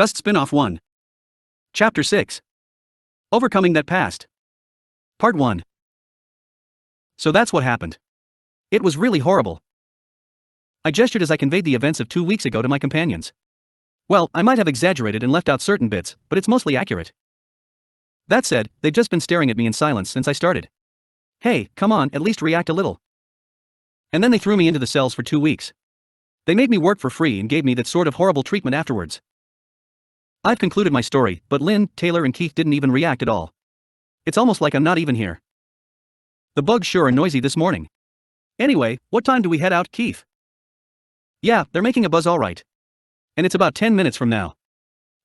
Dust Spinoff 1. Chapter 6. Overcoming That Past. Part 1. So that's what happened. It was really horrible. I gestured as I conveyed the events of 2 weeks ago to my companions. Well, I might have exaggerated and left out certain bits, but it's mostly accurate. That said, they've just been staring at me in silence since I started. Hey, come on, at least react a little. And then they threw me into the cells for 2 weeks. They made me work for free and gave me that sort of horrible treatment afterwards. I've concluded my story, but Lynn, Taylor and Keith didn't even react at all. It's almost like I'm not even here. The bugs sure are noisy this morning. Anyway, what time do we head out, Keith? Yeah, they're making a buzz all right. And it's about 10 minutes from now.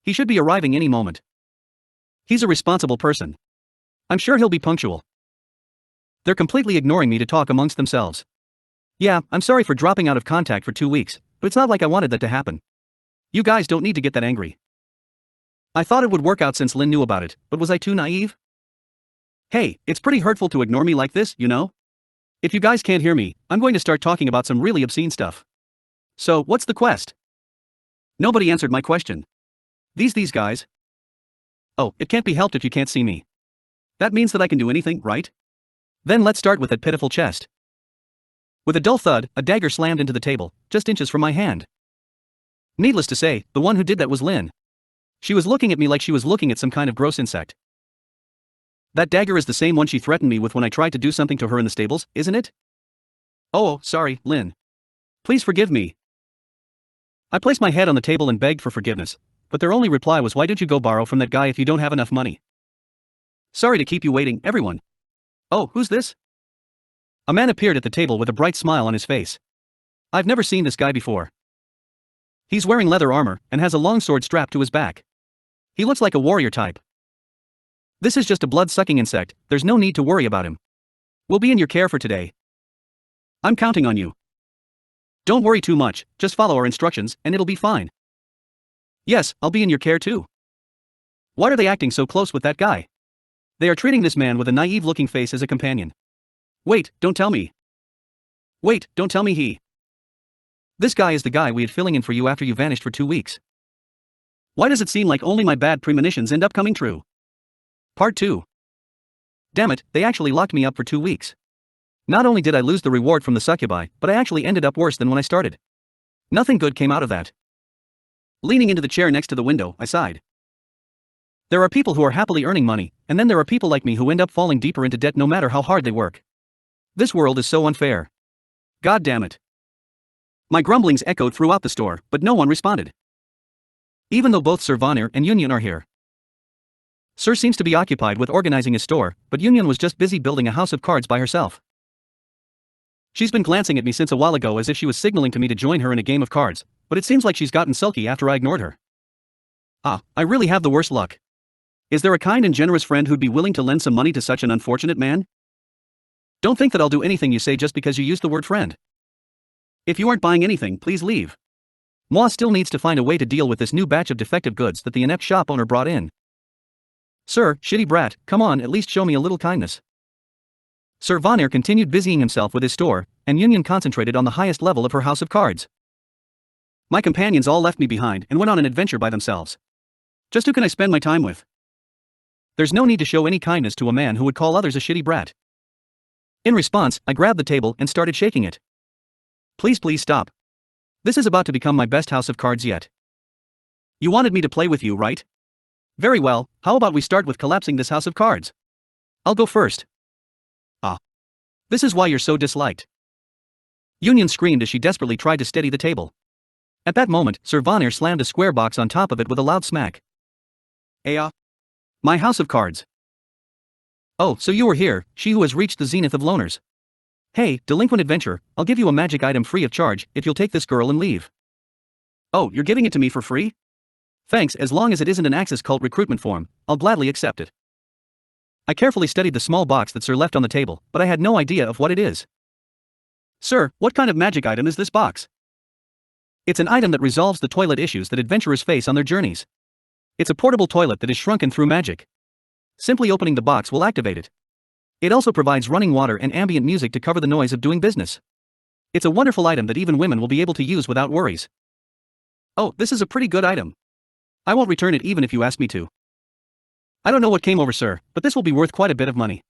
He should be arriving any moment. He's a responsible person. I'm sure he'll be punctual. They're completely ignoring me to talk amongst themselves. Yeah, I'm sorry for dropping out of contact for 2 weeks, but it's not like I wanted that to happen. You guys don't need to get that angry. I thought it would work out since Lynn knew about it, but was I too naive? Hey, it's pretty hurtful to ignore me like this, you know? If you guys can't hear me, I'm going to start talking about some really obscene stuff. So, what's the quest? Nobody answered my question. These guys. Oh, it can't be helped if you can't see me. That means that I can do anything, right? Then let's start with that pitiful chest. With a dull thud, a dagger slammed into the table, just inches from my hand. Needless to say, the one who did that was Lynn. She was looking at me like she was looking at some kind of gross insect. That dagger is the same one she threatened me with when I tried to do something to her in the stables, isn't it? Oh, sorry, Lynn. Please forgive me. I placed my head on the table and begged for forgiveness, but their only reply was, why did you go borrow from that guy if you don't have enough money? Sorry to keep you waiting, everyone. Oh, who's this? A man appeared at the table with a bright smile on his face. I've never seen this guy before. He's wearing leather armor and has a long sword strapped to his back. He looks like a warrior type. This is just a blood-sucking insect, there's no need to worry about him. We'll be in your care for today. I'm counting on you. Don't worry too much, just follow our instructions and it'll be fine. Yes, I'll be in your care too. Why are they acting so close with that guy? They are treating this man with a naive-looking face as a companion. Wait, don't tell me. Wait, don't tell me he. This guy is the guy we had filling in for you after you vanished for 2 weeks. Why does it seem like only my bad premonitions end up coming true? Part 2. Damn it, they actually locked me up for 2 weeks. Not only did I lose the reward from the succubi, but I actually ended up worse than when I started. Nothing good came out of that. Leaning into the chair next to the window, I sighed. There are people who are happily earning money, and then there are people like me who end up falling deeper into debt no matter how hard they work. This world is so unfair. God damn it. My grumblings echoed throughout the store, but no one responded. Even though both Sir Vonir and Union are here. Sir seems to be occupied with organizing his store, but Union was just busy building a house of cards by herself. She's been glancing at me since a while ago as if she was signaling to me to join her in a game of cards, but it seems like she's gotten sulky after I ignored her. I really have the worst luck. Is there a kind and generous friend who'd be willing to lend some money to such an unfortunate man? Don't think that I'll do anything you say just because you used the word friend. If you aren't buying anything, please leave. Moi still needs to find a way to deal with this new batch of defective goods that the inept shop owner brought in. Sir, shitty brat, come on, at least show me a little kindness. Sir Vonir continued busying himself with his store, and Union concentrated on the highest level of her house of cards. My companions all left me behind and went on an adventure by themselves. Just who can I spend my time with? There's no need to show any kindness to a man who would call others a shitty brat. In response, I grabbed the table and started shaking it. Please stop. This is about to become my best house of cards yet. You wanted me to play with you, right? Very well, how about we start with collapsing this house of cards? I'll go first. This is why you're so disliked. Union screamed as she desperately tried to steady the table. At that moment, Sir Vonir slammed a square box on top of it with a loud smack. My house of cards. Oh, so you were here, she who has reached the zenith of loners. Hey, delinquent adventure, I'll give you a magic item free of charge if you'll take this girl and leave. Oh, you're giving it to me for free? Thanks, as long as it isn't an Axis cult recruitment form, I'll gladly accept it. I carefully studied the small box that Sir left on the table, but I had no idea of what it is. Sir, what kind of magic item is this box? It's an item that resolves the toilet issues that adventurers face on their journeys. It's a portable toilet that is shrunken through magic. Simply opening the box will activate it. It also provides running water and ambient music to cover the noise of doing business. It's a wonderful item that even women will be able to use without worries. Oh, this is a pretty good item. I won't return it even if you ask me to. I don't know what came over, sir, but this will be worth quite a bit of money.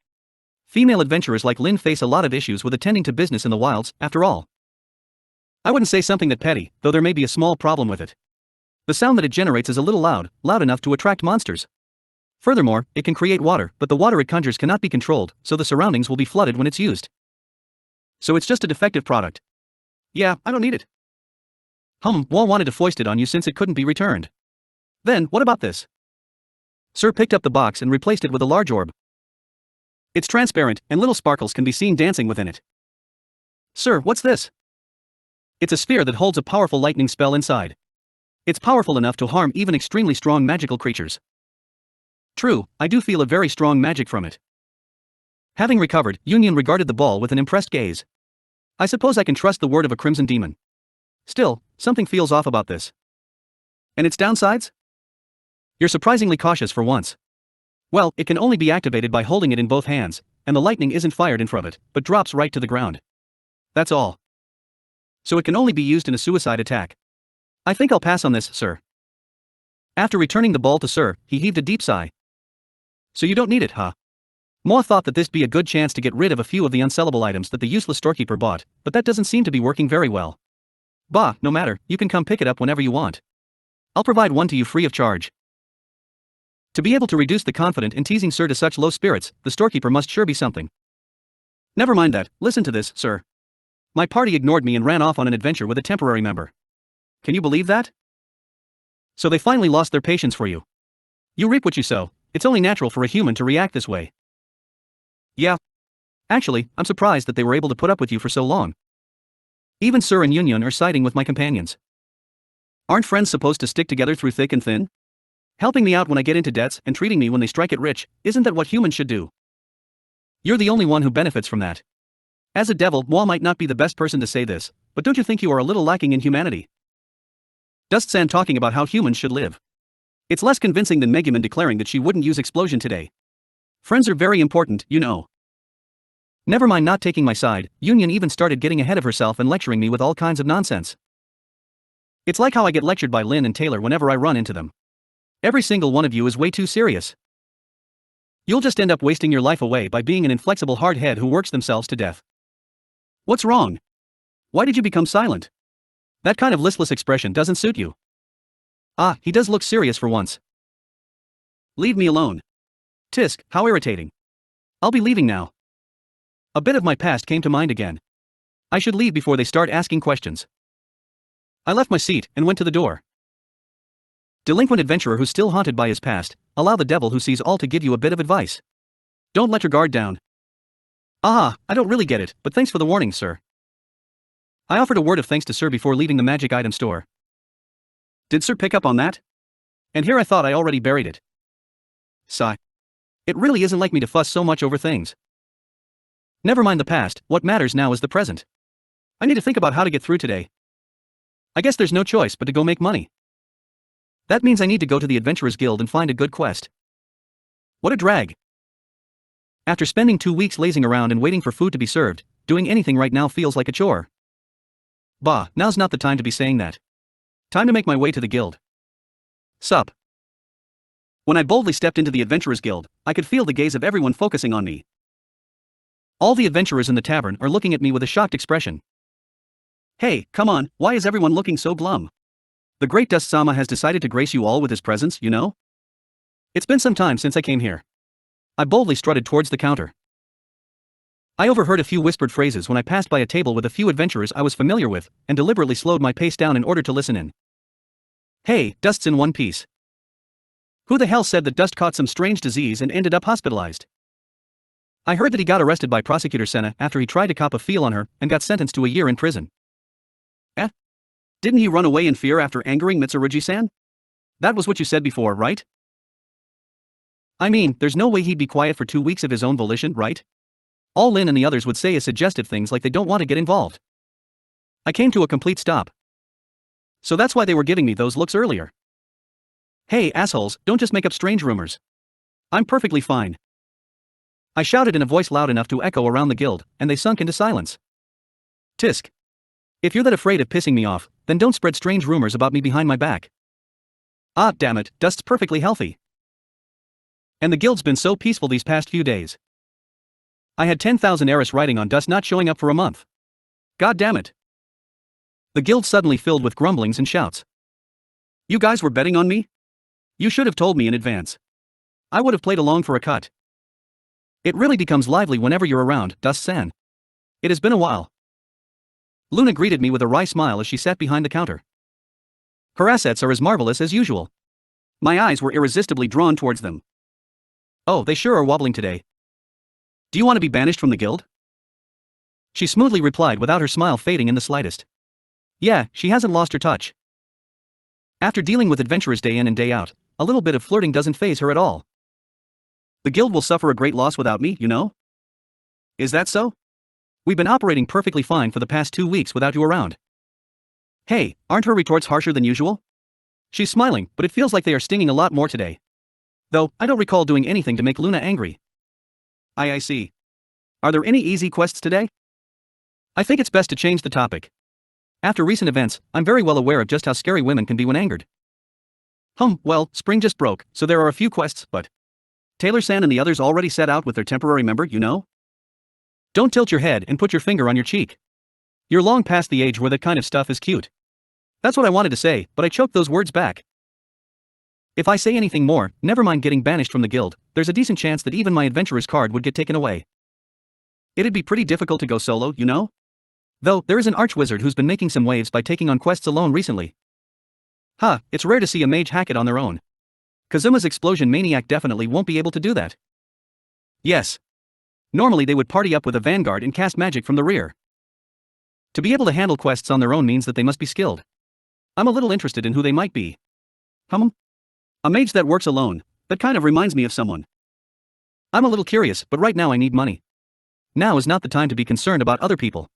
Female adventurers like Lin face a lot of issues with attending to business in the wilds, after all. I wouldn't say something that petty, though there may be a small problem with it. The sound that it generates is a little loud enough to attract monsters. Furthermore, it can create water, but the water it conjures cannot be controlled, so the surroundings will be flooded when it's used. So it's just a defective product. Yeah, I don't need it. Wall wanted to foist it on you since it couldn't be returned. Then, what about this? Sir picked up the box and replaced it with a large orb. It's transparent, and little sparkles can be seen dancing within it. Sir, what's this? It's a sphere that holds a powerful lightning spell inside. It's powerful enough to harm even extremely strong magical creatures. True, I do feel a very strong magic from it. Having recovered, Union regarded the ball with an impressed gaze. I suppose I can trust the word of a crimson demon. Still, something feels off about this. And its downsides? You're surprisingly cautious for once. Well, it can only be activated by holding it in both hands, and the lightning isn't fired in front of it, but drops right to the ground. That's all. So it can only be used in a suicide attack. I think I'll pass on this, sir. After returning the ball to Sir, he heaved a deep sigh. So you don't need it, huh? Mo thought that this be a good chance to get rid of a few of the unsellable items that the useless storekeeper bought, but that doesn't seem to be working very well. Bah, no matter, you can come pick it up whenever you want. I'll provide one to you free of charge. To be able to reduce the confident and teasing Sir to such low spirits, the storekeeper must sure be something. Never mind that, listen to this, sir. My party ignored me and ran off on an adventure with a temporary member. Can you believe that? So they finally lost their patience for you. You reap what you sow, it's only natural for a human to react this way. Yeah. Actually, I'm surprised that they were able to put up with you for so long. Even Sir and Yun are siding with my companions. Aren't friends supposed to stick together through thick and thin? Helping me out when I get into debts and treating me when they strike it rich, isn't that what humans should do? You're the only one who benefits from that. As a devil, Mo might not be the best person to say this, but don't you think you are a little lacking in humanity? Dust-san talking about how humans should live. It's less convincing than Megumin declaring that she wouldn't use explosion today. Friends are very important, you know. Never mind not taking my side, Union even started getting ahead of herself and lecturing me with all kinds of nonsense. It's like how I get lectured by Lin and Taylor whenever I run into them. Every single one of you is way too serious. You'll just end up wasting your life away by being an inflexible hardhead who works themselves to death. What's wrong? Why did you become silent? That kind of listless expression doesn't suit you. Ah, he does look serious for once. Leave me alone. Tisk, how irritating. I'll be leaving now. A bit of my past came to mind again. I should leave before they start asking questions. I left my seat and went to the door. Delinquent adventurer who's still haunted by his past, allow the devil who sees all to give you a bit of advice. Don't let your guard down. Ah, I don't really get it, but thanks for the warning, sir. I offered a word of thanks to Sir before leaving the magic item store. Did Sir pick up on that? And here I thought I already buried it. Sigh. It really isn't like me to fuss so much over things. Never mind the past, what matters now is the present. I need to think about how to get through today. I guess there's no choice but to go make money. That means I need to go to the Adventurers Guild and find a good quest. What a drag. After spending 2 weeks lazing around and waiting for food to be served, doing anything right now feels like a chore. Bah, now's not the time to be saying that. Time to make my way to the guild. Sup. When I boldly stepped into the Adventurers Guild, I could feel the gaze of everyone focusing on me. All the adventurers in the tavern are looking at me with a shocked expression. Hey, come on, why is everyone looking so glum? The great Dust-sama has decided to grace you all with his presence, you know? It's been some time since I came here. I boldly strutted towards the counter. I overheard a few whispered phrases when I passed by a table with a few adventurers I was familiar with, and deliberately slowed my pace down in order to listen in. Hey, Dust's in one piece. Who the hell said that Dust caught some strange disease and ended up hospitalized? I heard that he got arrested by Prosecutor Senna after he tried to cop a feel on her and got sentenced to a year in prison. Eh? Didn't he run away in fear after angering Mitsurugi-san? That was what you said before, right? I mean, there's no way he'd be quiet for 2 weeks of his own volition, right? All Lin and the others would say is suggestive things like they don't want to get involved. I came to a complete stop. So that's why they were giving me those looks earlier. Hey, assholes, don't just make up strange rumors. I'm perfectly fine. I shouted in a voice loud enough to echo around the guild, and they sunk into silence. Tisk. If you're that afraid of pissing me off, then don't spread strange rumors about me behind my back. Ah, damn it, Dust's perfectly healthy. And the guild's been so peaceful these past few days. I had 10,000 Eris riding on Dust not showing up for a month. God damn it. The guild suddenly filled with grumblings and shouts. You guys were betting on me? You should have told me in advance. I would have played along for a cut. It really becomes lively whenever you're around, Dust-san. It has been a while. Luna greeted me with a wry smile as she sat behind the counter. Her assets are as marvelous as usual. My eyes were irresistibly drawn towards them. Oh, they sure are wobbling today. Do you want to be banished from the guild? She smoothly replied without her smile fading in the slightest. Yeah, she hasn't lost her touch. After dealing with adventurers day in and day out, a little bit of flirting doesn't faze her at all. The guild will suffer a great loss without me, you know? Is that so? We've been operating perfectly fine for the past 2 weeks without you around. Hey, aren't her retorts harsher than usual? She's smiling, but it feels like they are stinging a lot more today. Though, I don't recall doing anything to make Luna angry. I see. Are there any easy quests today? I think it's best to change the topic. After recent events, I'm very well aware of just how scary women can be when angered. Well, spring just broke, so there are a few quests, but Taylor-san and the others already set out with their temporary member, you know? Don't tilt your head and put your finger on your cheek. You're long past the age where that kind of stuff is cute. That's what I wanted to say, but I choked those words back. If I say anything more, never mind getting banished from the guild, there's a decent chance that even my adventurer's card would get taken away. It'd be pretty difficult to go solo, you know? Though, there is an archwizard who's been making some waves by taking on quests alone recently. It's rare to see a mage hack it on their own. Kazuma's explosion maniac definitely won't be able to do that. Yes. Normally they would party up with a vanguard and cast magic from the rear. To be able to handle quests on their own means that they must be skilled. I'm a little interested in who they might be. A mage that works alone, that kind of reminds me of someone. I'm a little curious, but right now I need money. Now is not the time to be concerned about other people.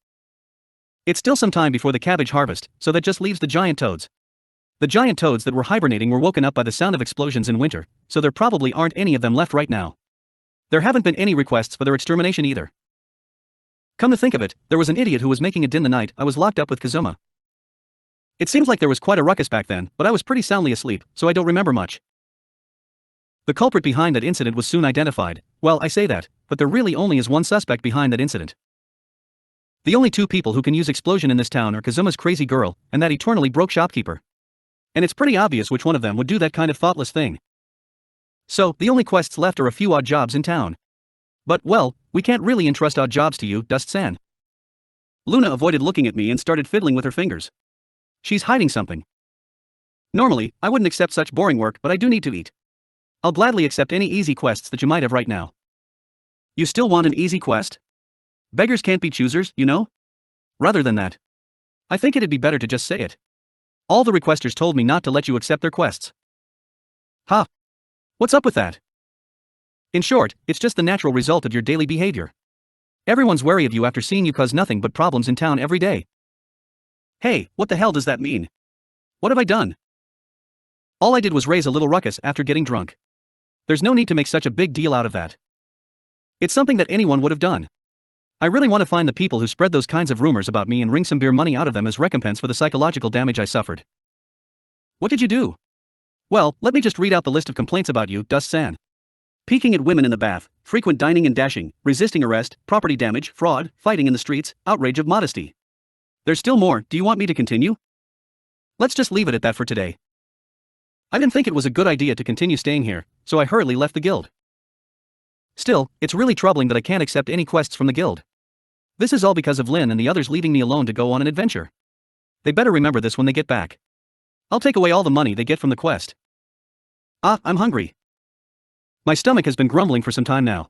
It's still some time before the cabbage harvest, so that just leaves the giant toads. The giant toads that were hibernating were woken up by the sound of explosions in winter, so there probably aren't any of them left right now. There haven't been any requests for their extermination either. Come to think of it, there was an idiot who was making a din the night I was locked up with Kazuma. It seems like there was quite a ruckus back then, but I was pretty soundly asleep, so I don't remember much. The culprit behind that incident was soon identified. Well, I say that, but there really only is one suspect behind that incident. The only 2 people who can use explosion in this town are Kazuma's crazy girl, and that eternally broke shopkeeper. And it's pretty obvious which one of them would do that kind of thoughtless thing. So, the only quests left are a few odd jobs in town. But, well, we can't really entrust odd jobs to you, Dust-san. Luna avoided looking at me and started fiddling with her fingers. She's hiding something. Normally, I wouldn't accept such boring work, but I do need to eat. I'll gladly accept any easy quests that you might have right now. You still want an easy quest? Beggars can't be choosers, you know? Rather than that, I think it'd be better to just say it. All the requesters told me not to let you accept their quests. What's up with that? In short, it's just the natural result of your daily behavior. Everyone's wary of you after seeing you cause nothing but problems in town every day. Hey, what the hell does that mean? What have I done? All I did was raise a little ruckus after getting drunk. There's no need to make such a big deal out of that. It's something that anyone would have done. I really want to find the people who spread those kinds of rumors about me and wring some beer money out of them as recompense for the psychological damage I suffered. What did you do? Well, let me just read out the list of complaints about you, Dust-san. Peeking at women in the bath, frequent dining and dashing, resisting arrest, property damage, fraud, fighting in the streets, outrage of modesty. There's still more. Do you want me to continue? Let's just leave it at that for today. I didn't think it was a good idea to continue staying here, so I hurriedly left the guild. Still, it's really troubling that I can't accept any quests from the guild. This is all because of Lin and the others leaving me alone to go on an adventure. They better remember this when they get back. I'll take away all the money they get from the quest. I'm hungry. My stomach has been grumbling for some time now.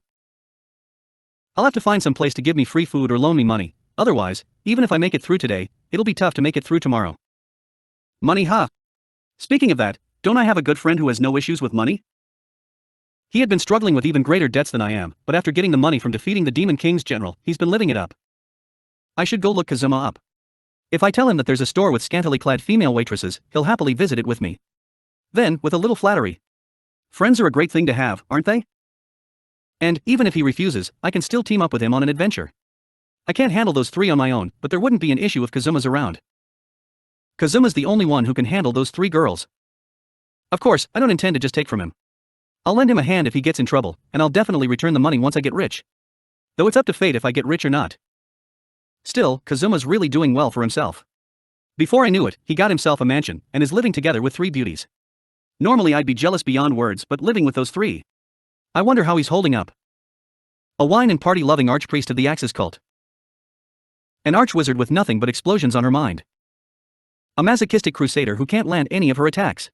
I'll have to find some place to give me free food or loan me money, otherwise, even if I make it through today, it'll be tough to make it through tomorrow. Money, Speaking of that, don't I have a good friend who has no issues with money? He had been struggling with even greater debts than I am, but after getting the money from defeating the Demon King's general, he's been living it up. I should go look Kazuma up. If I tell him that there's a store with scantily clad female waitresses, he'll happily visit it with me. Then, with a little flattery. Friends are a great thing to have, aren't they? And, even if he refuses, I can still team up with him on an adventure. I can't handle those 3 on my own, but there wouldn't be an issue if Kazuma's around. Kazuma's the only one who can handle those 3 girls. Of course, I don't intend to just take from him. I'll lend him a hand if he gets in trouble, and I'll definitely return the money once I get rich. Though it's up to fate if I get rich or not. Still, Kazuma's really doing well for himself. Before I knew it, he got himself a mansion, and is living together with 3 beauties. Normally I'd be jealous beyond words, but living with those 3. I wonder how he's holding up. A wine and party-loving archpriest of the Axis cult. An archwizard with nothing but explosions on her mind. A masochistic crusader who can't land any of her attacks.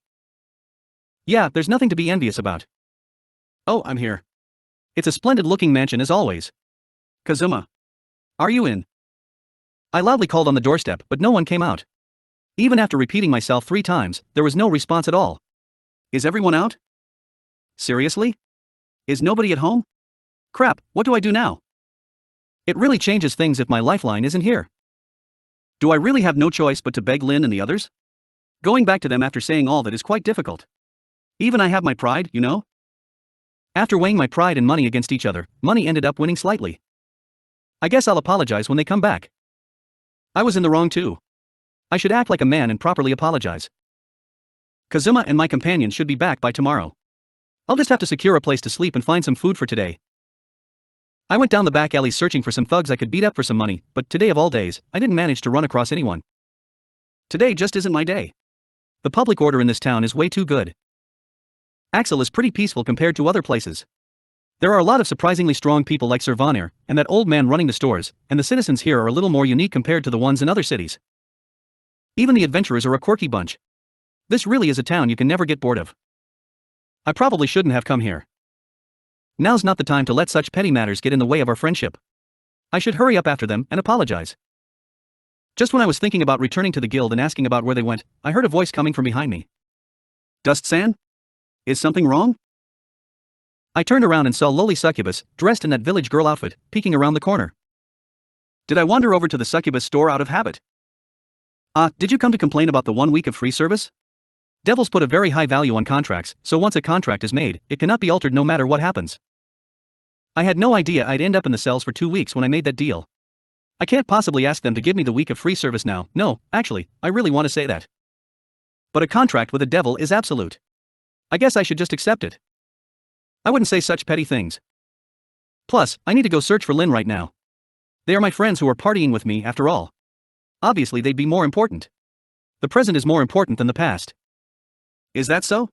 Yeah, there's nothing to be envious about. Oh, I'm here. It's a splendid-looking mansion as always. Kazuma. Are you in? I loudly called on the doorstep, but no one came out. Even after repeating myself 3 times, there was no response at all. Is everyone out? Seriously? Is nobody at home? Crap, what do I do now? It really changes things if my lifeline isn't here. Do I really have no choice but to beg Lin and the others? Going back to them after saying all that is quite difficult. Even I have my pride, you know? After weighing my pride and money against each other, money ended up winning slightly. I guess I'll apologize when they come back. I was in the wrong too. I should act like a man and properly apologize. Kazuma and my companions should be back by tomorrow. I'll just have to secure a place to sleep and find some food for today. I went down the back alley searching for some thugs I could beat up for some money, but today of all days, I didn't manage to run across anyone. Today just isn't my day. The public order in this town is way too good. Axel is pretty peaceful compared to other places. There are a lot of surprisingly strong people like Sir Vonir, and that old man running the stores, and the citizens here are a little more unique compared to the ones in other cities. Even the adventurers are a quirky bunch. This really is a town you can never get bored of. I probably shouldn't have come here. Now's not the time to let such petty matters get in the way of our friendship. I should hurry up after them and apologize. Just when I was thinking about returning to the guild and asking about where they went, I heard a voice coming from behind me. Dust-san? Is something wrong? I turned around and saw lowly succubus, dressed in that village girl outfit, peeking around the corner. Did I wander over to the succubus store out of habit? Did you come to complain about the 1 week of free service? Devils put a very high value on contracts, so once a contract is made, it cannot be altered no matter what happens. I had no idea I'd end up in the cells for 2 weeks when I made that deal. I can't possibly ask them to give me the week of free service now. No, actually, I really want to say that. But a contract with a devil is absolute. I guess I should just accept it. I wouldn't say such petty things. Plus, I need to go search for Lin right now. They are my friends who are partying with me after all. Obviously they'd be more important. The present is more important than the past. Is that so?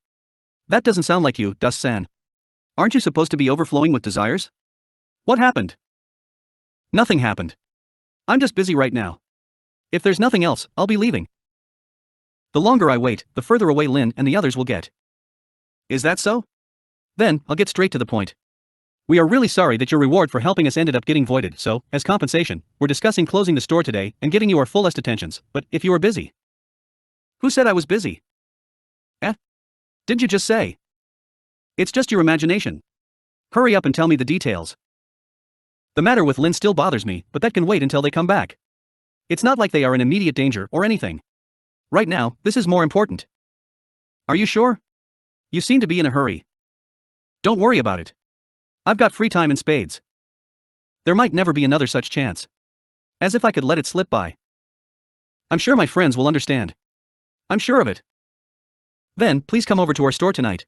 That doesn't sound like you, Dust-san. Aren't you supposed to be overflowing with desires? What happened? Nothing happened. I'm just busy right now. If there's nothing else, I'll be leaving. The longer I wait, the further away Lin and the others will get. Is that so? Then, I'll get straight to the point. We are really sorry that your reward for helping us ended up getting voided, so, as compensation, we're discussing closing the store today and giving you our fullest attentions, but if you are busy. Who said I was busy? Didn't you just say? It's just your imagination. Hurry up and tell me the details. The matter with Lin still bothers me, but that can wait until they come back. It's not like they are in immediate danger or anything. Right now, this is more important. Are you sure? You seem to be in a hurry. Don't worry about it. I've got free time in spades. There might never be another such chance. As if I could let it slip by. I'm sure my friends will understand. I'm sure of it. Then, please come over to our store tonight.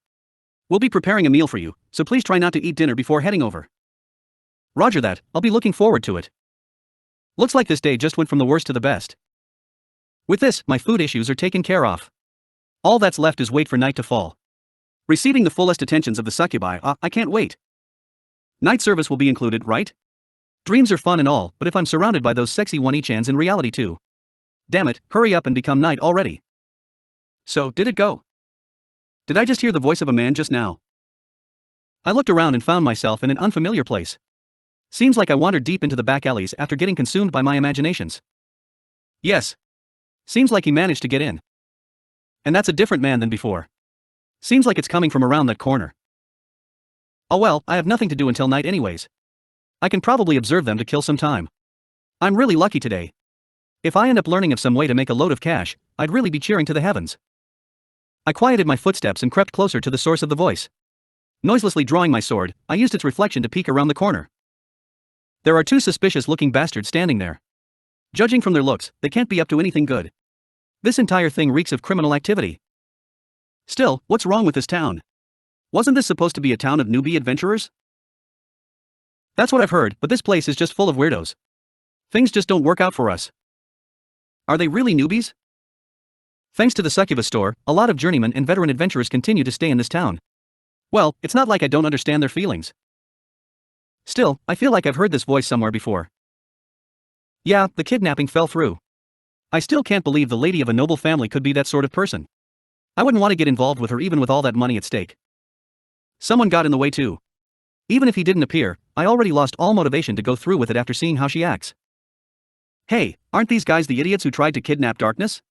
We'll be preparing a meal for you, so please try not to eat dinner before heading over. Roger that, I'll be looking forward to it. Looks like this day just went from the worst to the best. With this, my food issues are taken care of. All that's left is wait for night to fall. Receiving the fullest attentions of the succubi, I can't wait. Night service will be included, right? Dreams are fun and all, but if I'm surrounded by those sexy one-ichans in reality too. Damn it, hurry up and become night already. So, did it go? Did I just hear the voice of a man just now? I looked around and found myself in an unfamiliar place. Seems like I wandered deep into the back alleys after getting consumed by my imaginations. Yes. Seems like he managed to get in. And that's a different man than before. Seems like it's coming from around that corner. Oh well, I have nothing to do until night anyways. I can probably observe them to kill some time. I'm really lucky today. If I end up learning of some way to make a load of cash, I'd really be cheering to the heavens. I quieted my footsteps and crept closer to the source of the voice. Noiselessly drawing my sword, I used its reflection to peek around the corner. There are 2 suspicious-looking bastards standing there. Judging from their looks, they can't be up to anything good. This entire thing reeks of criminal activity. Still, what's wrong with this town? Wasn't this supposed to be a town of newbie adventurers? That's what I've heard, but this place is just full of weirdos. Things just don't work out for us. Are they really newbies? Thanks to the succubus store, a lot of journeymen and veteran adventurers continue to stay in this town. Well, it's not like I don't understand their feelings. Still, I feel like I've heard this voice somewhere before. Yeah, the kidnapping fell through. I still can't believe the lady of a noble family could be that sort of person. I wouldn't want to get involved with her even with all that money at stake. Someone got in the way too. Even if he didn't appear, I already lost all motivation to go through with it after seeing how she acts. Hey, aren't these guys the idiots who tried to kidnap Darkness?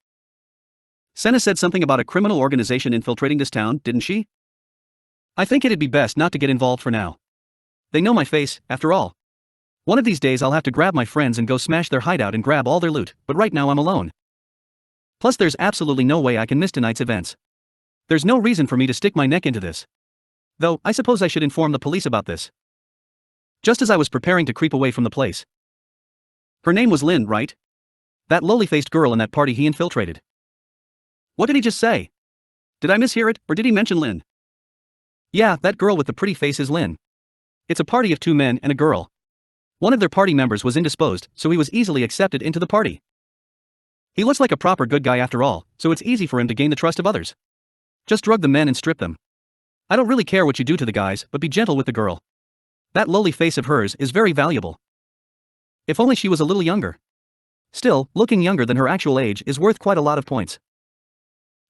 Senna said something about a criminal organization infiltrating this town, didn't she? I think it'd be best not to get involved for now. They know my face, after all. One of these days I'll have to grab my friends and go smash their hideout and grab all their loot, but right now I'm alone. Plus there's absolutely no way I can miss tonight's events. There's no reason for me to stick my neck into this. Though, I suppose I should inform the police about this. Just as I was preparing to creep away from the place. Her name was Lynn, right? That lowly-faced girl in that party he infiltrated. What did he just say? Did I mishear it, or did he mention Lynn? Yeah, that girl with the pretty face is Lynn. It's a party of 2 men and a girl. One of their party members was indisposed, so he was easily accepted into the party. He looks like a proper good guy after all, so it's easy for him to gain the trust of others. Just drug the men and strip them. I don't really care what you do to the guys, but be gentle with the girl. That lowly face of hers is very valuable. If only she was a little younger. Still, looking younger than her actual age is worth quite a lot of points.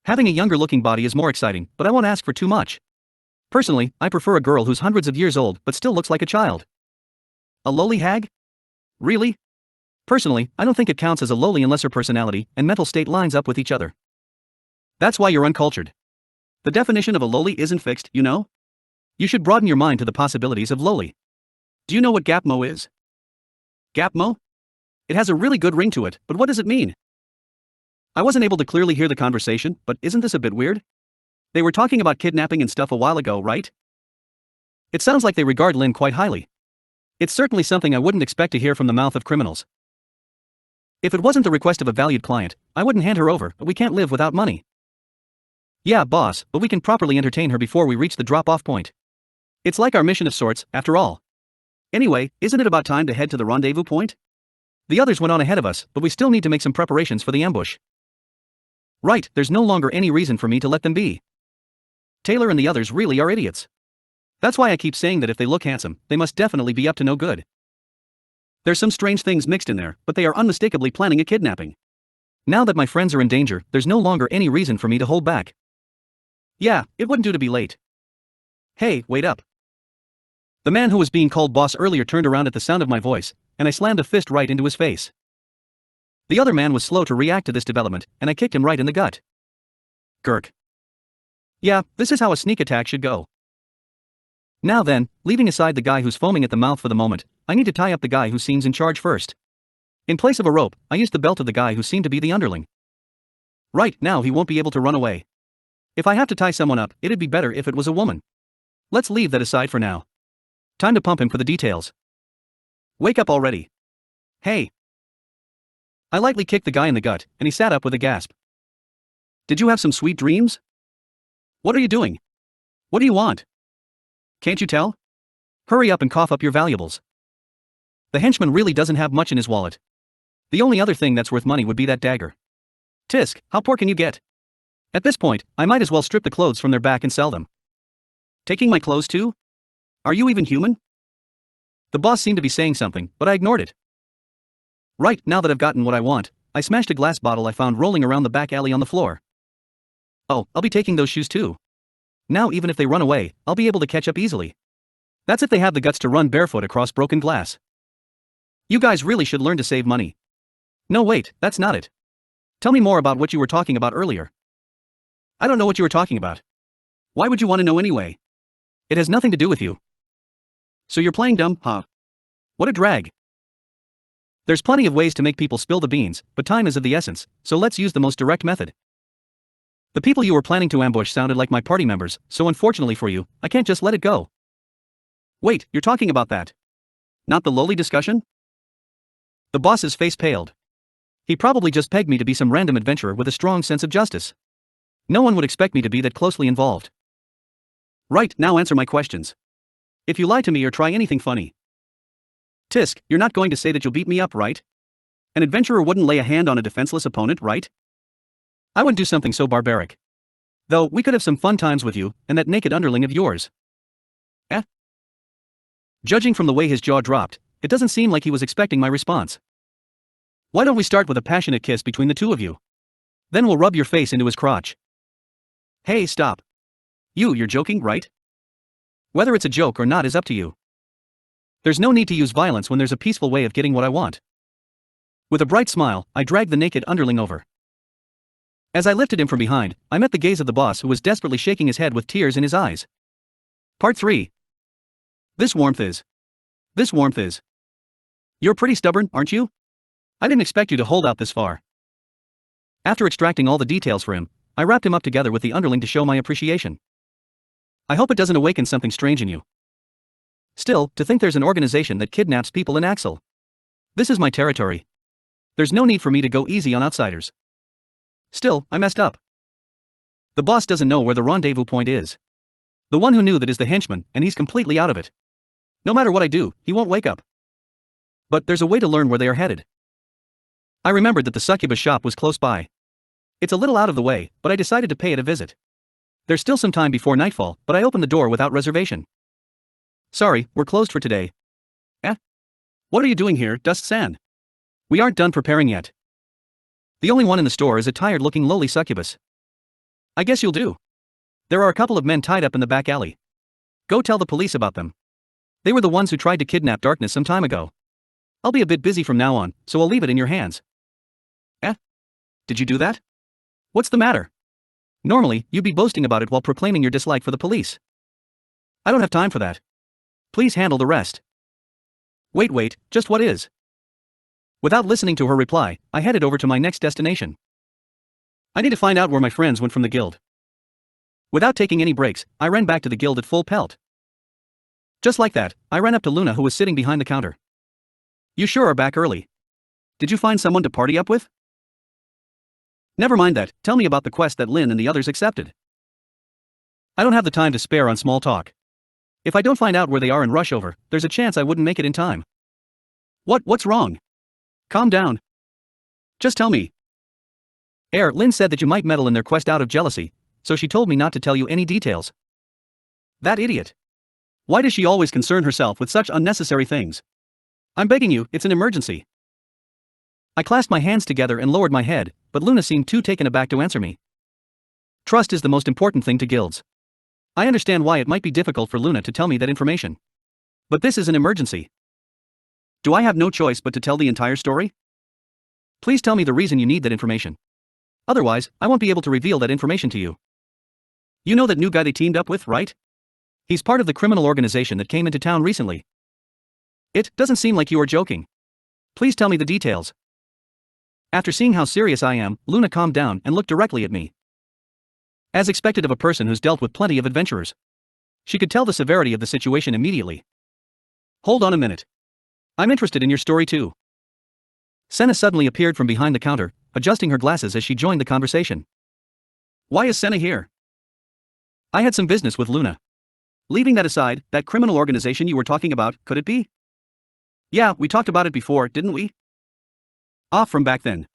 Having a younger looking body is more exciting, but I won't ask for too much. Personally, I prefer a girl who's hundreds of years old but still looks like a child. A lowly hag? Really? Personally, I don't think it counts as a lowly unless her personality and mental state lines up with each other. That's why you're uncultured. The definition of a lowly isn't fixed, you know? You should broaden your mind to the possibilities of lowly. Do you know what Gapmo is? Gapmo? It has a really good ring to it, but what does it mean? I wasn't able to clearly hear the conversation, but isn't this a bit weird? They were talking about kidnapping and stuff a while ago, right? It sounds like they regard Lynn quite highly. It's certainly something I wouldn't expect to hear from the mouth of criminals. If it wasn't the request of a valued client, I wouldn't hand her over, but we can't live without money. Yeah, boss, but we can properly entertain her before we reach the drop-off point. It's like our mission of sorts, after all. Anyway, isn't it about time to head to the rendezvous point? The others went on ahead of us, but we still need to make some preparations for the ambush. Right, there's no longer any reason for me to let them be. Taylor and the others really are idiots. That's why I keep saying that if they look handsome, they must definitely be up to no good. There's some strange things mixed in there, but they are unmistakably planning a kidnapping. Now that my friends are in danger, there's no longer any reason for me to hold back. Yeah, it wouldn't do to be late. Hey, wait up. The man who was being called boss earlier turned around at the sound of my voice, and I slammed a fist right into his face. The other man was slow to react to this development, and I kicked him right in the gut. Gurk. Yeah, this is how a sneak attack should go. Now then, leaving aside the guy who's foaming at the mouth for the moment, I need to tie up the guy who seems in charge first. In place of a rope, I used the belt of the guy who seemed to be the underling. Right, now he won't be able to run away. If I have to tie someone up, it'd be better if it was a woman. Let's leave that aside for now. Time to pump him for the details. Wake up already. Hey. I lightly kicked the guy in the gut, and he sat up with a gasp. Did you have some sweet dreams? What are you doing? What do you want? Can't you tell? Hurry up and cough up your valuables. The henchman really doesn't have much in his wallet. The only other thing that's worth money would be that dagger. Tisk, how poor can you get? At this point, I might as well strip the clothes from their back and sell them. Taking my clothes too? Are you even human? The boss seemed to be saying something, but I ignored it. Right, now that I've gotten what I want, I smashed a glass bottle I found rolling around the back alley on the floor. Oh, I'll be taking those shoes too. Now even if they run away, I'll be able to catch up easily. That's if they have the guts to run barefoot across broken glass. You guys really should learn to save money. No wait, that's not it. Tell me more about what you were talking about earlier. I don't know what you were talking about. Why would you want to know anyway? It has nothing to do with you. So you're playing dumb, huh? What a drag. There's plenty of ways to make people spill the beans, but time is of the essence, so let's use the most direct method. The people you were planning to ambush sounded like my party members, so unfortunately for you, I can't just let it go. Wait, you're talking about that? Not the lowly discussion? The boss's face paled. He probably just pegged me to be some random adventurer with a strong sense of justice. No one would expect me to be that closely involved. Right, now answer my questions. If you lie to me or try anything funny. Tisk, you're not going to say that you'll beat me up, right? An adventurer wouldn't lay a hand on a defenseless opponent, right? I wouldn't do something so barbaric. Though, we could have some fun times with you, and that naked underling of yours. Eh? Judging from the way his jaw dropped, it doesn't seem like he was expecting my response. Why don't we start with a passionate kiss between the two of you? Then we'll rub your face into his crotch. Hey, stop. You're joking, right? Whether it's a joke or not is up to you. There's no need to use violence when there's a peaceful way of getting what I want. With a bright smile, I dragged the naked underling over. As I lifted him from behind, I met the gaze of the boss, who was desperately shaking his head with tears in his eyes. Part 3. This warmth is. You're pretty stubborn, aren't you? I didn't expect you to hold out this far. After extracting all the details for him, I wrapped him up together with the underling to show my appreciation. I hope it doesn't awaken something strange in you. Still, to think there's an organization that kidnaps people in Axel. This is my territory. There's no need for me to go easy on outsiders. Still, I messed up. The boss doesn't know where the rendezvous point is. The one who knew that is the henchman, and he's completely out of it. No matter what I do, he won't wake up. But there's a way to learn where they are headed. I remembered that the succubus shop was close by. It's a little out of the way, but I decided to pay it a visit. There's still some time before nightfall, but I opened the door without reservation. Sorry, we're closed for today. Eh? What are you doing here, Dust-san? We aren't done preparing yet. The only one in the store is a tired-looking lowly succubus. I guess you'll do. There are a couple of men tied up in the back alley. Go tell the police about them. They were the ones who tried to kidnap Darkness some time ago. I'll be a bit busy from now on, so I'll leave it in your hands. Eh? Did you do that? What's the matter? Normally, you'd be boasting about it while proclaiming your dislike for the police. I don't have time for that. Please handle the rest. Wait, just what is? Without listening to her reply, I headed over to my next destination. I need to find out where my friends went from the guild. Without taking any breaks, I ran back to the guild at full pelt. Just like that, I ran up to Luna, who was sitting behind the counter. You sure are back early. Did you find someone to party up with? Never mind that, tell me about the quest that Lin and the others accepted. I don't have the time to spare on small talk. If I don't find out where they are and rush over, there's a chance I wouldn't make it in time. What's wrong? Calm down. Just tell me. Lin said that you might meddle in their quest out of jealousy, so she told me not to tell you any details. That idiot. Why does she always concern herself with such unnecessary things? I'm begging you, it's an emergency. I clasped my hands together and lowered my head, but Luna seemed too taken aback to answer me. Trust is the most important thing to guilds. I understand why it might be difficult for Luna to tell me that information. But this is an emergency. Do I have no choice but to tell the entire story? Please tell me the reason you need that information. Otherwise, I won't be able to reveal that information to you. You know that new guy they teamed up with, right? He's part of the criminal organization that came into town recently. It doesn't seem like you are joking. Please tell me the details. After seeing how serious I am, Luna calmed down and looked directly at me. As expected of a person who's dealt with plenty of adventurers, she could tell the severity of the situation immediately. Hold on a minute. I'm interested in your story too. Senna suddenly appeared from behind the counter, adjusting her glasses as she joined the conversation. Why is Senna here? I had some business with Luna. Leaving that aside, that criminal organization you were talking about, could it be? Yeah, we talked about it before, didn't we? Off from back then.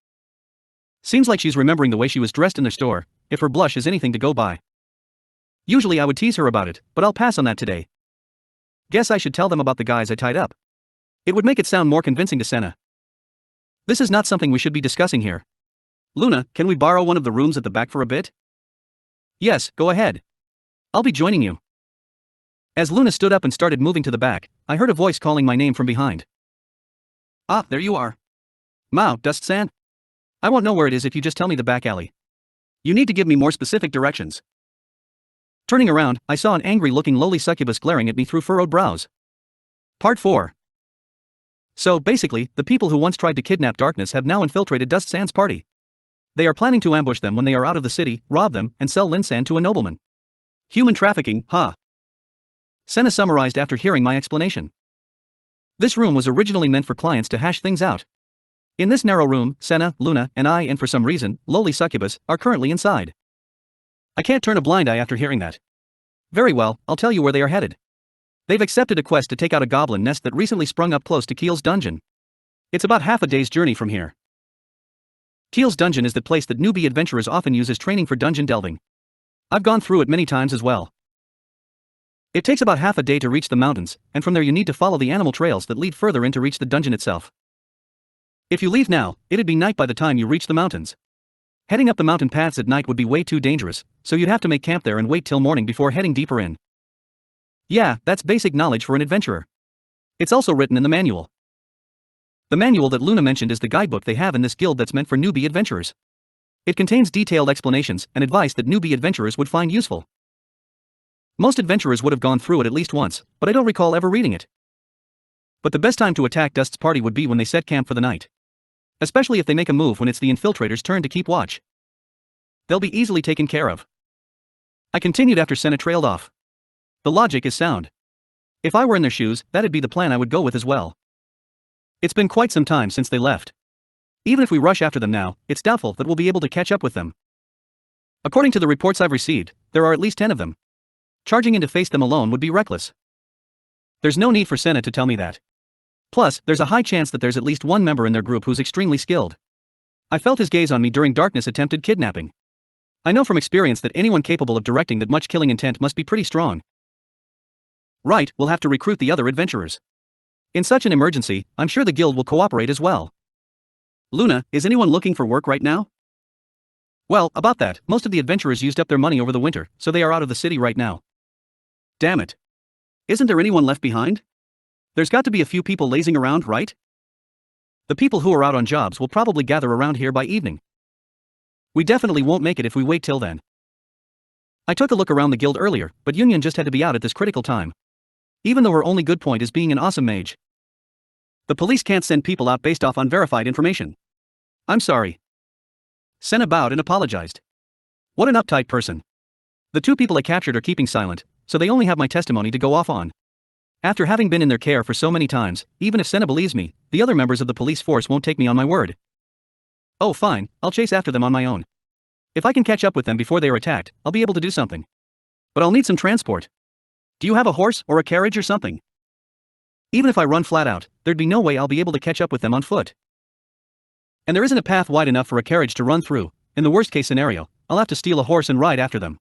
Seems like she's remembering the way she was dressed in the store, if her blush is anything to go by. Usually I would tease her about it, but I'll pass on that today. Guess I should tell them about the guys I tied up. It would make it sound more convincing to Senna. This is not something we should be discussing here. Luna, can we borrow one of the rooms at the back for a bit? Yes, go ahead. I'll be joining you. As Luna stood up and started moving to the back, I heard a voice calling my name from behind. Ah, there you are. Mao, Dust-san? I won't know where it is if you just tell me the back alley. You need to give me more specific directions. Turning around, I saw an angry-looking lowly succubus glaring at me through furrowed brows. Part 4. So, basically, the people who once tried to kidnap Darkness have now infiltrated Dust-san's party. They are planning to ambush them when they are out of the city, rob them, and sell Lin-san to a nobleman. Human trafficking, huh? Senna summarized after hearing my explanation. This room was originally meant for clients to hash things out. In this narrow room, Senna, Luna, and I, and for some reason, lowly succubus, are currently inside. I can't turn a blind eye after hearing that. Very well, I'll tell you where they are headed. They've accepted a quest to take out a goblin nest that recently sprung up close to Keel's dungeon. It's about half a day's journey from here. Keel's dungeon is the place that newbie adventurers often use as training for dungeon delving. I've gone through it many times as well. It takes about half a day to reach the mountains, and from there you need to follow the animal trails that lead further in to reach the dungeon itself. If you leave now, it'd be night by the time you reach the mountains. Heading up the mountain paths at night would be way too dangerous, so you'd have to make camp there and wait till morning before heading deeper in. Yeah, that's basic knowledge for an adventurer. It's also written in the manual. The manual that Luna mentioned is the guidebook they have in this guild that's meant for newbie adventurers. It contains detailed explanations and advice that newbie adventurers would find useful. Most adventurers would have gone through it at least once, but I don't recall ever reading it. But the best time to attack Dust's party would be when they set camp for the night. Especially if they make a move when it's the infiltrators' turn to keep watch. They'll be easily taken care of. I continued after Senna trailed off. The logic is sound. If I were in their shoes, that'd be the plan I would go with as well. It's been quite some time since they left. Even if we rush after them now, it's doubtful that we'll be able to catch up with them. According to the reports I've received, there are at least 10 of them. Charging in to face them alone would be reckless. There's no need for Senna to tell me that. Plus, there's a high chance that there's at least one member in their group who's extremely skilled. I felt his gaze on me during Darkness attempted kidnapping. I know from experience that anyone capable of directing that much killing intent must be pretty strong. Right, we'll have to recruit the other adventurers. In such an emergency, I'm sure the guild will cooperate as well. Luna, is anyone looking for work right now? Well, about that, most of the adventurers used up their money over the winter, so they are out of the city right now. Damn it. Isn't there anyone left behind? There's got to be a few people lazing around, right? The people who are out on jobs will probably gather around here by evening. We definitely won't make it if we wait till then. I took a look around the guild earlier, but Union just had to be out at this critical time. Even though her only good point is being an awesome mage. The police can't send people out based off unverified information. I'm sorry. Senna bowed and apologized. What an uptight person. The two people I captured are keeping silent, so they only have my testimony to go off on. After having been in their care for so many times, even if Senna believes me, the other members of the police force won't take me on my word. Oh fine, I'll chase after them on my own. If I can catch up with them before they are attacked, I'll be able to do something. But I'll need some transport. Do you have a horse or a carriage or something? Even if I run flat out, there'd be no way I'll be able to catch up with them on foot. And there isn't a path wide enough for a carriage to run through. In the worst case scenario, I'll have to steal a horse and ride after them.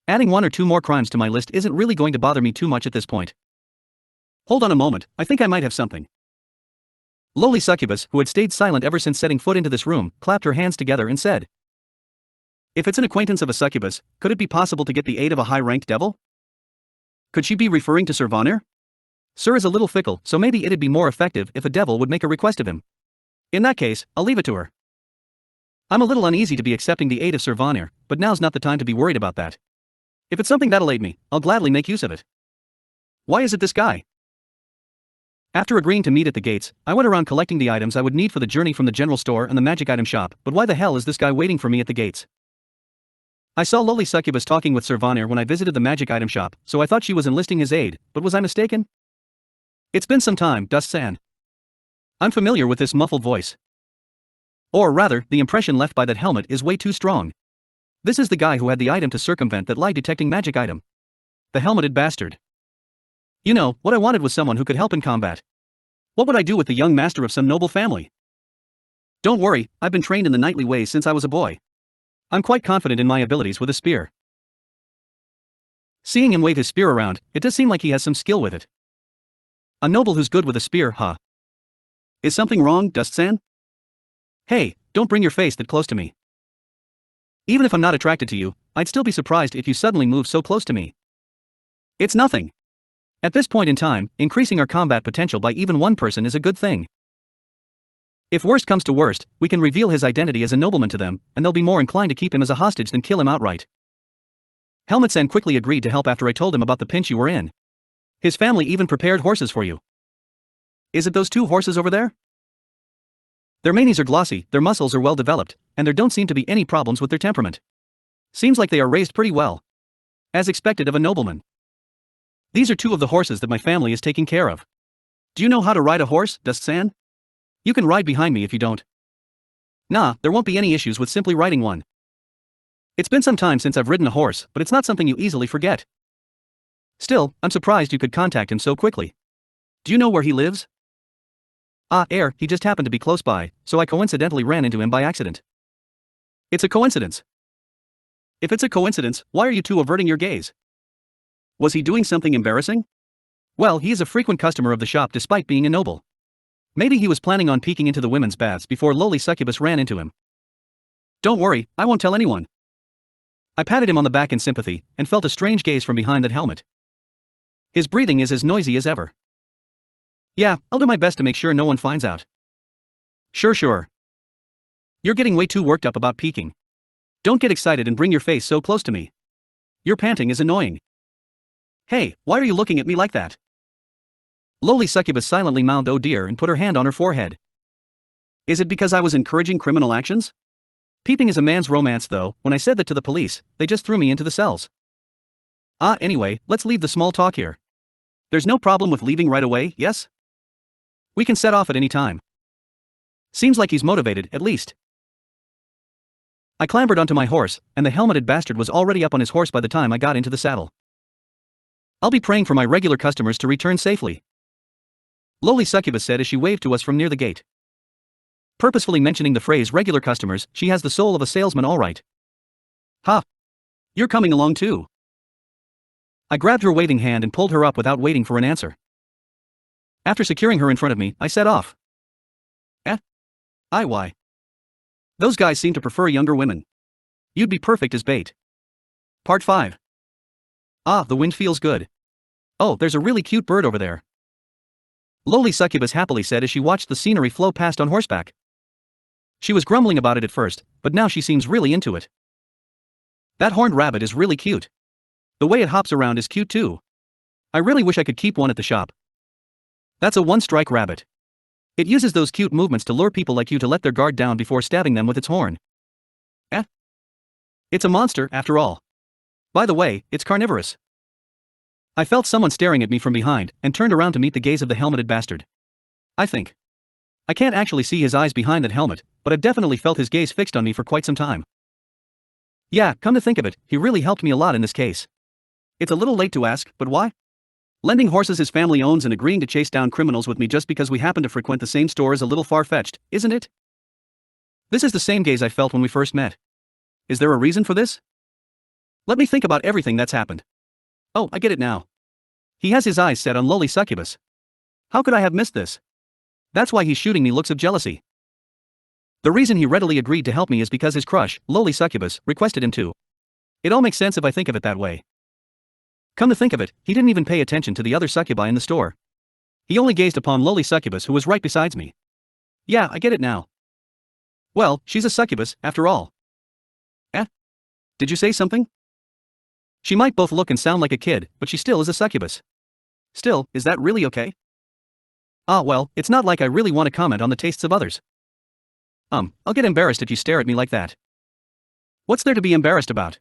Adding one or two more crimes to my list isn't really going to bother me too much at this point. Hold on a moment, I think I might have something. Lowly Succubus, who had stayed silent ever since setting foot into this room, clapped her hands together and said, "If it's an acquaintance of a succubus, could it be possible to get the aid of a high-ranked devil? Could she be referring to Sir Vonir? Sir is a little fickle, so maybe it'd be more effective if a devil would make a request of him. In that case, I'll leave it to her. I'm a little uneasy to be accepting the aid of Sir Vonir, but now's not the time to be worried about that. If it's something that'll aid me, I'll gladly make use of it. Why is it this guy?" After agreeing to meet at the gates, I went around collecting the items I would need for the journey from the general store and the magic item shop, but why the hell is this guy waiting for me at the gates? I saw Lowly Succubus talking with Sir Vonir when I visited the magic item shop, so I thought she was enlisting his aid, but was I mistaken? It's been some time, Dust-san. I'm familiar with this muffled voice. Or rather, the impression left by that helmet is way too strong. This is the guy who had the item to circumvent that lie-detecting magic item. The helmeted bastard. You know, what I wanted was someone who could help in combat. What would I do with the young master of some noble family? Don't worry, I've been trained in the knightly ways since I was a boy. I'm quite confident in my abilities with a spear. Seeing him wave his spear around, it does seem like he has some skill with it. A noble who's good with a spear, huh? Is something wrong, Dust-san? Hey, don't bring your face that close to me. Even if I'm not attracted to you, I'd still be surprised if you suddenly move so close to me. It's nothing. At this point in time, increasing our combat potential by even one person is a good thing. If worst comes to worst, we can reveal his identity as a nobleman to them, and they'll be more inclined to keep him as a hostage than kill him outright. Helmet-san quickly agreed to help after I told him about the pinch you were in. His family even prepared horses for you. Is it those two horses over there? Their manes are glossy, their muscles are well developed, and there don't seem to be any problems with their temperament. Seems like they are raised pretty well. As expected of a nobleman. These are two of the horses that my family is taking care of. Do you know how to ride a horse, Dust-san? You can ride behind me if you don't. Nah, there won't be any issues with simply riding one. It's been some time since I've ridden a horse, but it's not something you easily forget. Still, I'm surprised you could contact him so quickly. Do you know where he lives? He just happened to be close by, so I coincidentally ran into him by accident. It's a coincidence. If it's a coincidence, why are you two averting your gaze? Was he doing something embarrassing? Well, he is a frequent customer of the shop despite being a noble. Maybe he was planning on peeking into the women's baths before lowly succubus ran into him. Don't worry, I won't tell anyone. I patted him on the back in sympathy, and felt a strange gaze from behind that helmet. His breathing is as noisy as ever. Yeah, I'll do my best to make sure no one finds out. Sure. You're getting way too worked up about peeking. Don't get excited and bring your face so close to me. Your panting is annoying. Hey, why are you looking at me like that? Lowly succubus silently mouthed oh dear and put her hand on her forehead. Is it because I was encouraging criminal actions? Peeping is a man's romance though. When I said that to the police, they just threw me into the cells. Anyway, let's leave the small talk here. There's no problem with leaving right away, yes? We can set off at any time. Seems like he's motivated, at least. I clambered onto my horse, and the helmeted bastard was already up on his horse by the time I got into the saddle. I'll be praying for my regular customers to return safely. Lowly succubus said as she waved to us from near the gate. Purposefully mentioning the phrase regular customers, she has the soul of a salesman all right. Ha! You're coming along too. I grabbed her waving hand and pulled her up without waiting for an answer. After securing her in front of me, I set off. Why? Those guys seem to prefer younger women. You'd be perfect as bait. Part 5. The wind feels good. Oh, there's a really cute bird over there. Lowly succubus happily said as she watched the scenery flow past on horseback. She was grumbling about it at first, but now she seems really into it. That horned rabbit is really cute. The way it hops around is cute too. I really wish I could keep one at the shop. That's a one-strike rabbit. It uses those cute movements to lure people like you to let their guard down before stabbing them with its horn. It's a monster, after all. By the way, it's carnivorous. I felt someone staring at me from behind, and turned around to meet the gaze of the helmeted bastard. I can't actually see his eyes behind that helmet, but I've definitely felt his gaze fixed on me for quite some time. Yeah, come to think of it, he really helped me a lot in this case. It's a little late to ask, but why? Lending horses his family owns and agreeing to chase down criminals with me just because we happen to frequent the same store is a little far-fetched, isn't it? This is the same gaze I felt when we first met. Is there a reason for this? Let me think about everything that's happened. Oh, I get it now. He has his eyes set on lowly succubus. How could I have missed this? That's why he's shooting me looks of jealousy. The reason he readily agreed to help me is because his crush, lowly succubus, requested him to. It all makes sense if I think of it that way. Come to think of it, he didn't even pay attention to the other succubi in the store. He only gazed upon lowly succubus who was right beside me. Yeah, I get it now. Well, she's a succubus, after all. Did you say something? She might both look and sound like a kid, but she still is a succubus. Still, is that really okay? Well, it's not like I really want to comment on the tastes of others. I'll get embarrassed if you stare at me like that. What's there to be embarrassed about?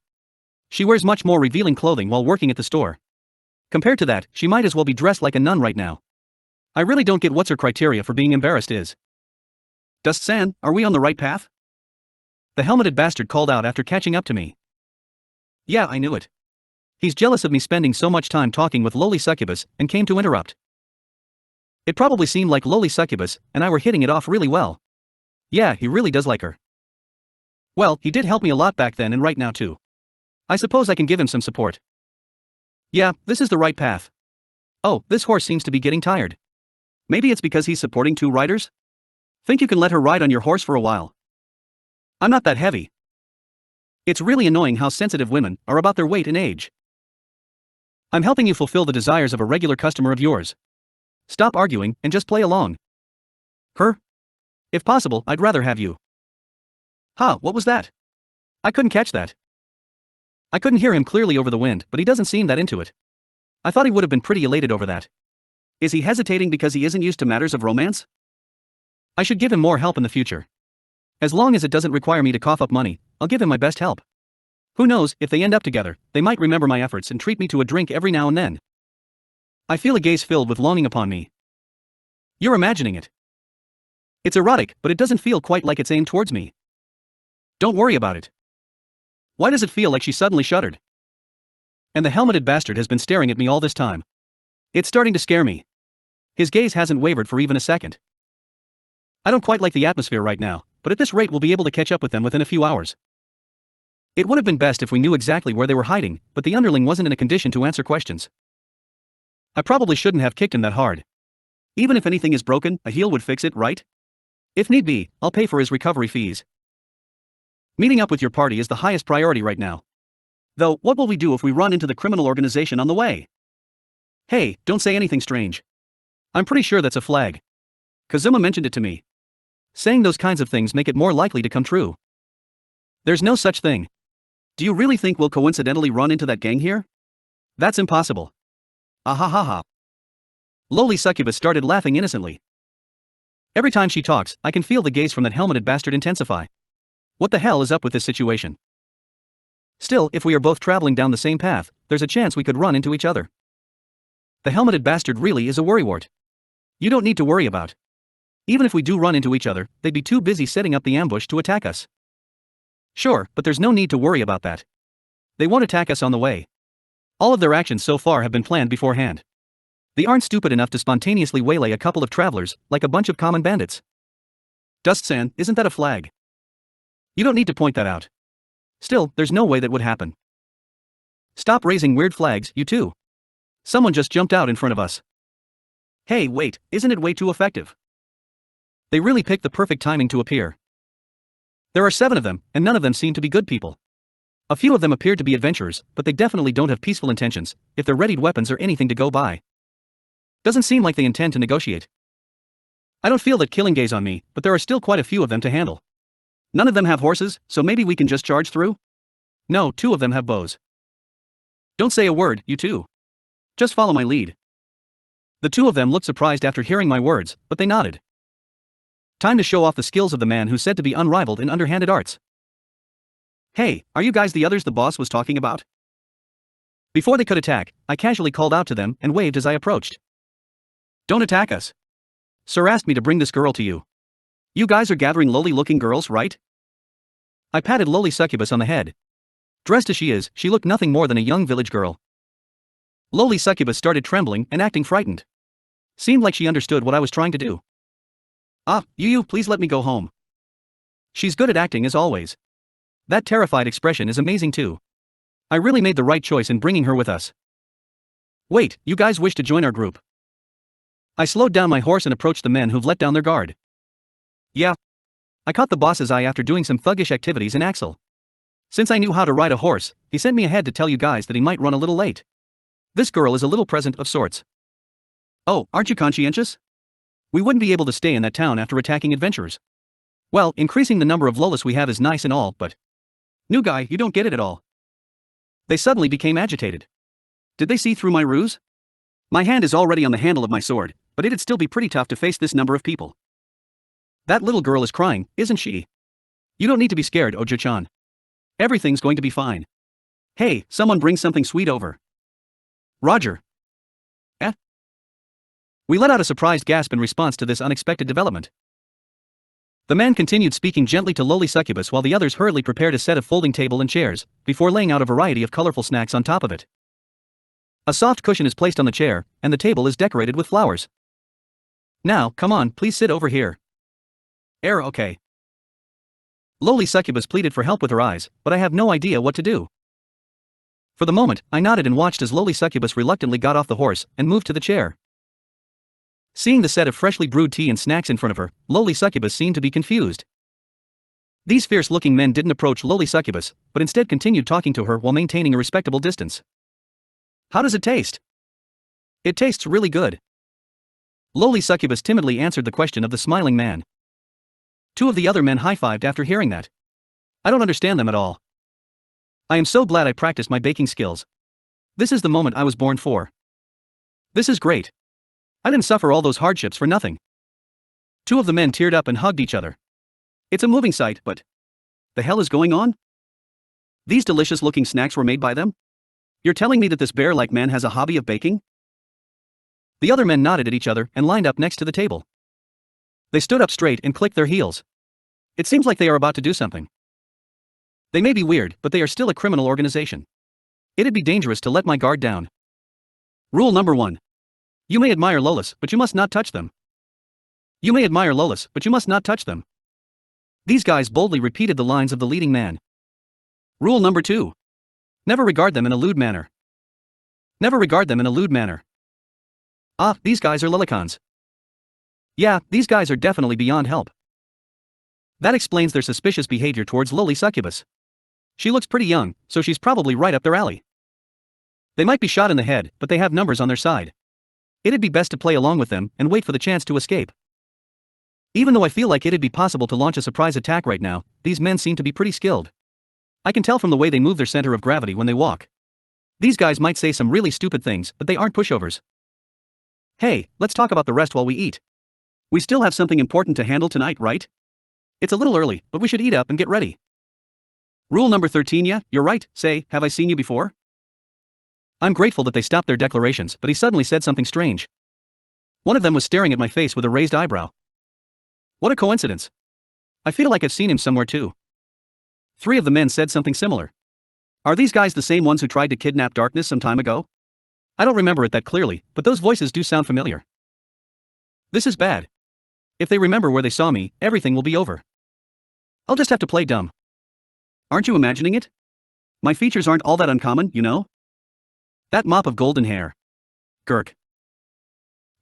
She wears much more revealing clothing while working at the store. Compared to that, she might as well be dressed like a nun right now. I really don't get what's her criteria for being embarrassed is. Dust-san, are we on the right path? The helmeted bastard called out after catching up to me. Yeah, I knew it. He's jealous of me spending so much time talking with lowly succubus and came to interrupt. It probably seemed like lowly succubus and I were hitting it off really well. Yeah, he really does like her. Well, he did help me a lot back then and right now too. I suppose I can give him some support. Yeah, this is the right path. Oh, this horse seems to be getting tired. Maybe it's because he's supporting two riders? Think you can let her ride on your horse for a while? I'm not that heavy. It's really annoying how sensitive women are about their weight and age. I'm helping you fulfill the desires of a regular customer of yours. Stop arguing and just play along. Her? If possible, I'd rather have you. What was that? I couldn't catch that. I couldn't hear him clearly over the wind, but he doesn't seem that into it. I thought he would have been pretty elated over that. Is he hesitating because he isn't used to matters of romance? I should give him more help in the future. As long as it doesn't require me to cough up money, I'll give him my best help. Who knows, if they end up together, they might remember my efforts and treat me to a drink every now and then. I feel a gaze filled with longing upon me. You're imagining it. It's erotic, but it doesn't feel quite like it's aimed towards me. Don't worry about it. Why does it feel like she suddenly shuddered? And the helmeted bastard has been staring at me all this time. It's starting to scare me. His gaze hasn't wavered for even a second. I don't quite like the atmosphere right now, but at this rate we'll be able to catch up with them within a few hours. It would have been best if we knew exactly where they were hiding, but the underling wasn't in a condition to answer questions. I probably shouldn't have kicked him that hard. Even if anything is broken, a heel would fix it, right? If need be, I'll pay for his recovery fees. Meeting up with your party is the highest priority right now. Though, what will we do if we run into the criminal organization on the way? Hey, don't say anything strange. I'm pretty sure that's a flag. Kazuma mentioned it to me. Saying those kinds of things make it more likely to come true. There's no such thing. Do you really think we'll coincidentally run into that gang here? That's impossible. Ahahaha. Lowly Succubus started laughing innocently. Every time she talks, I can feel the gaze from that helmeted bastard intensify. What the hell is up with this situation? Still, if we are both traveling down the same path, there's a chance we could run into each other. The helmeted bastard really is a worrywart. You don't need to worry about. Even if we do run into each other, they'd be too busy setting up the ambush to attack us. Sure, but there's no need to worry about that. They won't attack us on the way. All of their actions so far have been planned beforehand. They aren't stupid enough to spontaneously waylay a couple of travelers, like a bunch of common bandits. Dust-san, isn't that a flag? You don't need to point that out. Still, there's no way that would happen. Stop raising weird flags, you two. Someone just jumped out in front of us. Hey, wait, isn't it way too effective? They really picked the perfect timing to appear. There are 7 of them, and none of them seem to be good people. A few of them appear to be adventurers, but they definitely don't have peaceful intentions, if their readied weapons are anything to go by. Doesn't seem like they intend to negotiate. I don't feel that killing gaze on me, but there are still quite a few of them to handle. None of them have horses, so maybe we can just charge through? No, 2 of them have bows. Don't say a word, you two. Just follow my lead. The 2 of them looked surprised after hearing my words, but they nodded. Time to show off the skills of the man who's said to be unrivaled in underhanded arts. Hey, are you guys the others the boss was talking about? Before they could attack, I casually called out to them and waved as I approached. Don't attack us. Sir asked me to bring this girl to you. You guys are gathering lowly-looking girls, right? I patted Lowly Succubus on the head. Dressed as she is, she looked nothing more than a young village girl. Lowly Succubus started trembling and acting frightened. Seemed like she understood what I was trying to do. You, please let me go home. She's good at acting as always. That terrified expression is amazing too. I really made the right choice in bringing her with us. Wait, you guys wish to join our group? I slowed down my horse and approached the men who've let down their guard. Yeah. I caught the boss's eye after doing some thuggish activities in Axel. Since I knew how to ride a horse, he sent me ahead to tell you guys that he might run a little late. This girl is a little present of sorts. Oh, aren't you conscientious? We wouldn't be able to stay in that town after attacking adventurers. Well, increasing the number of lolas we have is nice and all, but... New guy, you don't get it at all. They suddenly became agitated. Did they see through my ruse? My hand is already on the handle of my sword, but it'd still be pretty tough to face this number of people. That little girl is crying, isn't she? You don't need to be scared, Ojo-chan. Everything's going to be fine. Hey, someone bring something sweet over. Roger. We let out a surprised gasp in response to this unexpected development. The man continued speaking gently to Lowly Succubus while the others hurriedly prepared a set of folding table and chairs, before laying out a variety of colorful snacks on top of it. A soft cushion is placed on the chair, and the table is decorated with flowers. Now, come on, please sit over here. Okay. Lowly Succubus pleaded for help with her eyes, but I have no idea what to do. For the moment, I nodded and watched as Lowly Succubus reluctantly got off the horse and moved to the chair. Seeing the set of freshly brewed tea and snacks in front of her, Lowly Succubus seemed to be confused. These fierce-looking men didn't approach Lowly Succubus, but instead continued talking to her while maintaining a respectable distance. How does it taste? It tastes really good. Lowly Succubus timidly answered the question of the smiling man. 2 of the other men high-fived after hearing that. I don't understand them at all. I am so glad I practiced my baking skills. This is the moment I was born for. This is great. I didn't suffer all those hardships for nothing. 2 of the men teared up and hugged each other. It's a moving sight, but... the hell is going on? These delicious-looking snacks were made by them? You're telling me that this bear-like man has a hobby of baking? The other men nodded at each other and lined up next to the table. They stood up straight and clicked their heels. It seems like they are about to do something. They may be weird, but they are still a criminal organization. It'd be dangerous to let my guard down. Rule number 1. You may admire lolis, but you must not touch them. You may admire lolis, but you must not touch them. These guys boldly repeated the lines of the leading man. Rule number 2. Never regard them in a lewd manner. Never regard them in a lewd manner. Ah, these guys are lolicons. Yeah, these guys are definitely beyond help. That explains their suspicious behavior towards lowly succubus. She looks pretty young, so she's probably right up their alley. They might be shot in the head, but they have numbers on their side. It'd be best to play along with them and wait for the chance to escape. Even though I feel like it'd be possible to launch a surprise attack right now, these men seem to be pretty skilled. I can tell from the way they move their center of gravity when they walk. These guys might say some really stupid things, but they aren't pushovers. Hey, let's talk about the rest while we eat. We still have something important to handle tonight, right? It's a little early, but we should eat up and get ready. Rule number 13. Yeah, you're right. Say, have I seen you before? I'm grateful that they stopped their declarations, but he suddenly said something strange. One of them was staring at my face with a raised eyebrow. What a coincidence. I feel like I've seen him somewhere too. 3 of the men said something similar. Are these guys the same ones who tried to kidnap Darkness some time ago? I don't remember it that clearly, but those voices do sound familiar. This is bad. If they remember where they saw me, everything will be over. I'll just have to play dumb. Aren't you imagining it? My features aren't all that uncommon, you know? That mop of golden hair. Gurk.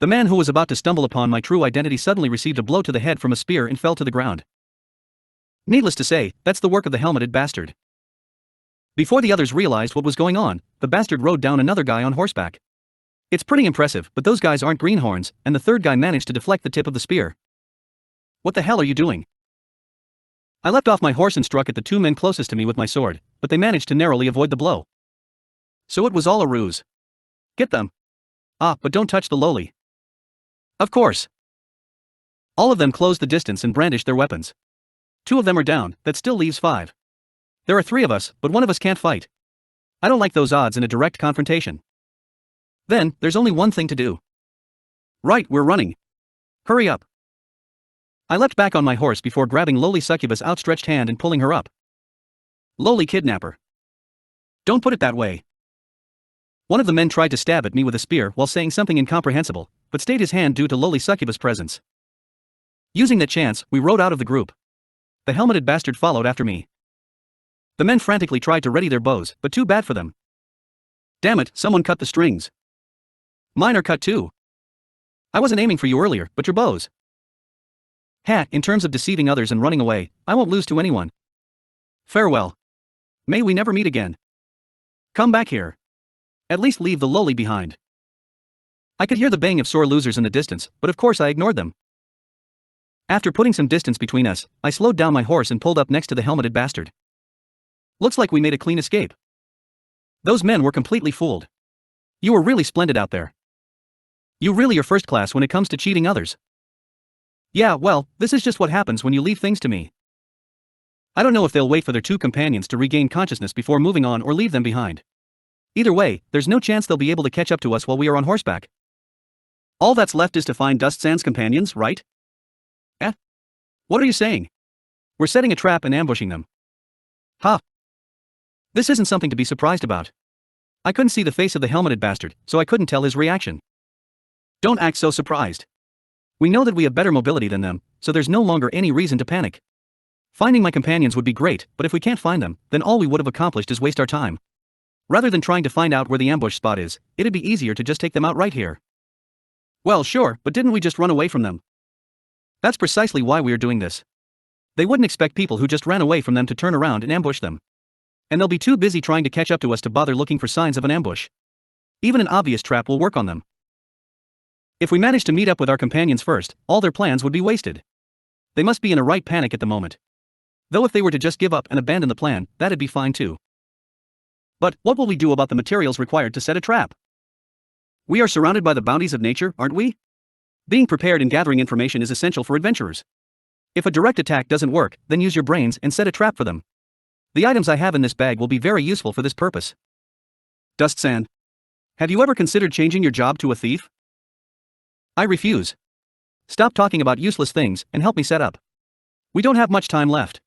The man who was about to stumble upon my true identity suddenly received a blow to the head from a spear and fell to the ground. Needless to say, that's the work of the helmeted bastard. Before the others realized what was going on, the bastard rode down another guy on horseback. It's pretty impressive, but those guys aren't greenhorns, and the third guy managed to deflect the tip of the spear. What the hell are you doing? I leapt off my horse and struck at the 2 men closest to me with my sword, but they managed to narrowly avoid the blow. So it was all a ruse. Get them. Ah, but don't touch the lowly. Of course. All of them closed the distance and brandished their weapons. 2 of them are down, that still leaves 5. There are 3 of us, but one of us can't fight. I don't like those odds in a direct confrontation. Then, there's only one thing to do. Right, we're running. Hurry up. I leapt back on my horse before grabbing lowly succubus' outstretched hand and pulling her up. Lowly kidnapper. Don't put it that way. One of the men tried to stab at me with a spear while saying something incomprehensible, but stayed his hand due to lowly succubus' presence. Using that chance, we rode out of the group. The helmeted bastard followed after me. The men frantically tried to ready their bows, but too bad for them. Damn it, someone cut the strings. Mine are cut too. I wasn't aiming for you earlier, but your bows. In terms of deceiving others and running away, I won't lose to anyone. Farewell. May we never meet again. Come back here. At least leave the lowly behind. I could hear the baying of sore losers in the distance, but of course I ignored them. After putting some distance between us, I slowed down my horse and pulled up next to the helmeted bastard. Looks like we made a clean escape. Those men were completely fooled. You were really splendid out there. You really are first class when it comes to cheating others. Yeah, well, this is just what happens when you leave things to me. I don't know if they'll wait for their 2 companions to regain consciousness before moving on or leave them behind. Either way, there's no chance they'll be able to catch up to us while we are on horseback. All that's left is to find Dustsand's companions, right? What are you saying? We're setting a trap and ambushing them. Ha! This isn't something to be surprised about. I couldn't see the face of the helmeted bastard, so I couldn't tell his reaction. Don't act so surprised. We know that we have better mobility than them, so there's no longer any reason to panic. Finding my companions would be great, but if we can't find them, then all we would have accomplished is waste our time. Rather than trying to find out where the ambush spot is, it'd be easier to just take them out right here. Well, sure, but didn't we just run away from them? That's precisely why we are doing this. They wouldn't expect people who just ran away from them to turn around and ambush them. And they'll be too busy trying to catch up to us to bother looking for signs of an ambush. Even an obvious trap will work on them. If we manage to meet up with our companions first, all their plans would be wasted. They must be in a right panic at the moment. Though if they were to just give up and abandon the plan, that'd be fine too. But what will we do about the materials required to set a trap? We are surrounded by the bounties of nature, aren't we? Being prepared and gathering information is essential for adventurers. If a direct attack doesn't work, then use your brains and set a trap for them. The items I have in this bag will be very useful for this purpose. Dustsand. Have you ever considered changing your job to a thief? I refuse. Stop talking about useless things and help me set up. We don't have much time left.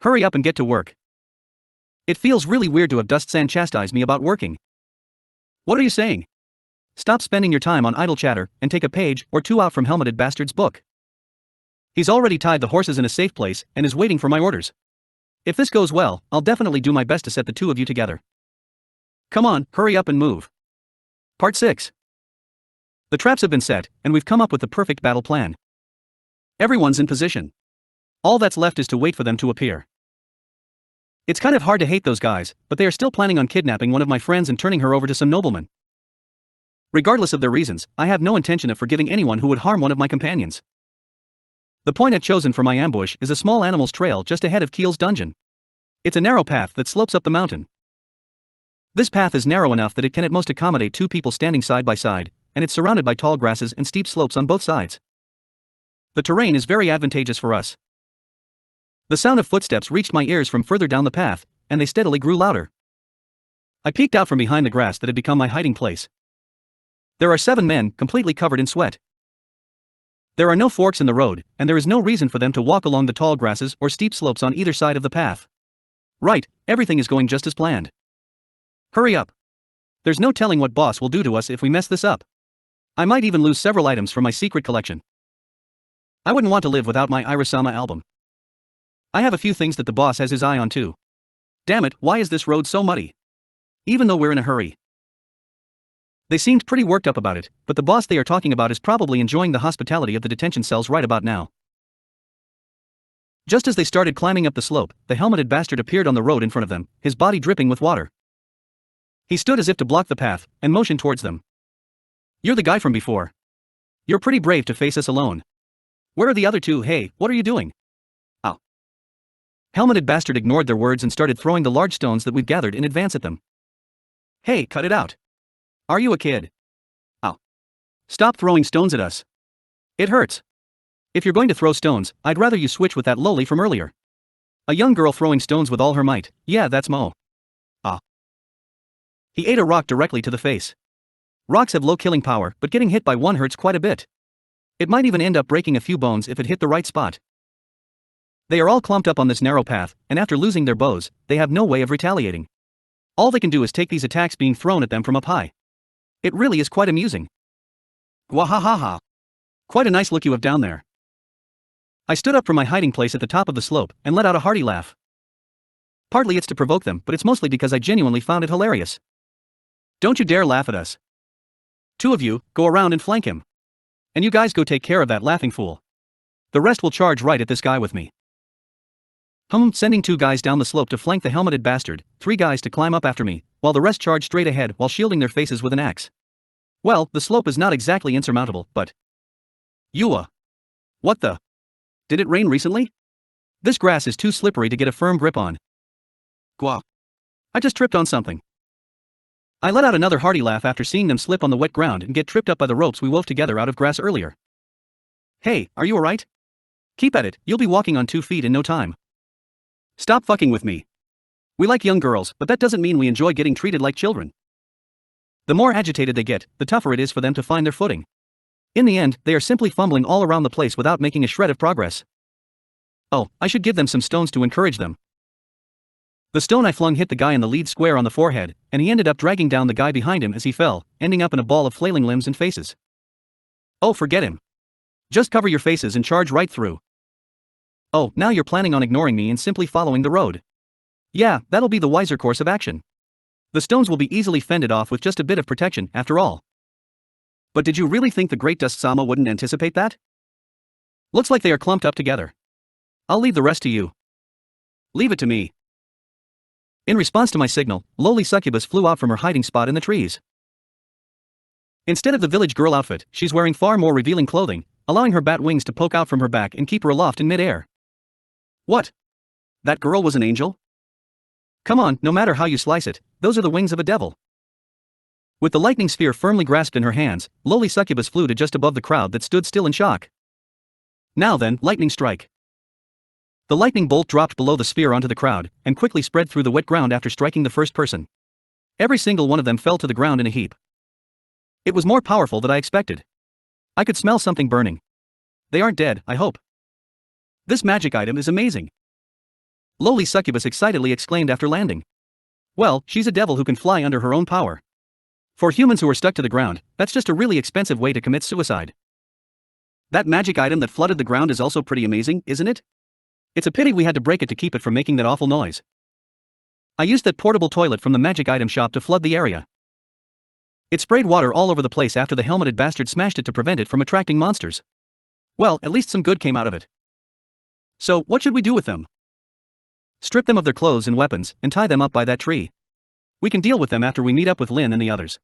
Hurry up and get to work. It feels really weird to have Dust-san chastise me about working. What are you saying? Stop spending your time on idle chatter and take a page or two out from Helmeted Bastard's book. He's already tied the horses in a safe place and is waiting for my orders. If this goes well, I'll definitely do my best to set the two of you together. Come on, hurry up and move. Part 6. The traps have been set, and we've come up with the perfect battle plan. Everyone's in position. All that's left is to wait for them to appear. It's kind of hard to hate those guys, but they are still planning on kidnapping one of my friends and turning her over to some nobleman. Regardless of their reasons, I have no intention of forgiving anyone who would harm one of my companions. The point I've chosen for my ambush is a small animal's trail just ahead of Keel's dungeon. It's a narrow path that slopes up the mountain. This path is narrow enough that it can at most accommodate two people standing side by side, and it's surrounded by tall grasses and steep slopes on both sides. The terrain is very advantageous for us. The sound of footsteps reached my ears from further down the path, and they steadily grew louder. I peeked out from behind the grass that had become my hiding place. There are 7 men, completely covered in sweat. There are no forks in the road, and there is no reason for them to walk along the tall grasses or steep slopes on either side of the path. Right, everything is going just as planned. Hurry up. There's no telling what boss will do to us if we mess this up. I might even lose several items from my secret collection. I wouldn't want to live without my Irisama album. I have a few things that the boss has his eye on too. Damn it, why is this road so muddy? Even though we're in a hurry. They seemed pretty worked up about it, but the boss they are talking about is probably enjoying the hospitality of the detention cells right about now. Just as they started climbing up the slope, the helmeted bastard appeared on the road in front of them, his body dripping with water. He stood as if to block the path, and motioned towards them. You're the guy from before. You're pretty brave to face us alone. Where are the other two? Hey, what are you doing? Ow. Helmeted bastard ignored their words and started throwing the large stones that we'd gathered in advance at them. Hey, cut it out. Are you a kid? Ow. Stop throwing stones at us. It hurts. If you're going to throw stones, I'd rather you switch with that loli from earlier. A young girl throwing stones with all her might, yeah, that's Mo. Ah. He ate a rock directly to the face. Rocks have low killing power, but getting hit by one hurts quite a bit. It might even end up breaking a few bones if it hit the right spot. They are all clumped up on this narrow path, and after losing their bows, they have no way of retaliating. All they can do is take these attacks being thrown at them from up high. It really is quite amusing. Wahahaha. Quite a nice look you have down there. I stood up from my hiding place at the top of the slope and let out a hearty laugh. Partly it's to provoke them, but it's mostly because I genuinely found it hilarious. Don't you dare laugh at us. 2 of you, go around and flank him. And you guys go take care of that laughing fool. The rest will charge right at this guy with me. Sending 2 guys down the slope to flank the helmeted bastard, 3 guys to climb up after me, while the rest charge straight ahead while shielding their faces with an axe. Well, the slope is not exactly insurmountable, but... What the? Did it rain recently? This grass is too slippery to get a firm grip on. I just tripped on something. I let out another hearty laugh after seeing them slip on the wet ground and get tripped up by the ropes we wove together out of grass earlier. Hey, are you alright? Keep at it, you'll be walking on 2 feet in no time. Stop fucking with me. We like young girls, but that doesn't mean we enjoy getting treated like children. The more agitated they get, the tougher it is for them to find their footing. In the end, they are simply fumbling all around the place without making a shred of progress. Oh, I should give them some stones to encourage them. The stone I flung hit the guy in the lead square on the forehead, and he ended up dragging down the guy behind him as he fell, ending up in a ball of flailing limbs and faces. Oh, forget him. Just cover your faces and charge right through. Oh, now you're planning on ignoring me and simply following the road. Yeah, that'll be the wiser course of action. The stones will be easily fended off with just a bit of protection, after all. But did you really think the great Dust-sama wouldn't anticipate that? Looks like they are clumped up together. I'll leave the rest to you. Leave it to me. In response to my signal, lowly succubus flew out from her hiding spot in the trees. Instead of the village girl outfit, she's wearing far more revealing clothing, allowing her bat wings to poke out from her back and keep her aloft in midair. What? That girl was an angel? Come on, no matter how you slice it, those are the wings of a devil. With the lightning sphere firmly grasped in her hands, lowly succubus flew to just above the crowd that stood still in shock. Now then, lightning strike. The lightning bolt dropped below the sphere onto the crowd, and quickly spread through the wet ground after striking the first person. Every single one of them fell to the ground in a heap. It was more powerful than I expected. I could smell something burning. They aren't dead, I hope. This magic item is amazing. Lowly succubus excitedly exclaimed after landing. Well, she's a devil who can fly under her own power. For humans who are stuck to the ground, that's just a really expensive way to commit suicide. That magic item that flooded the ground is also pretty amazing, isn't it? It's a pity we had to break it to keep it from making that awful noise. I used that portable toilet from the magic item shop to flood the area. It sprayed water all over the place after the helmeted bastard smashed it to prevent it from attracting monsters. Well, at least some good came out of it. So, what should we do with them? Strip them of their clothes and weapons, and tie them up by that tree. We can deal with them after we meet up with Lin and the others.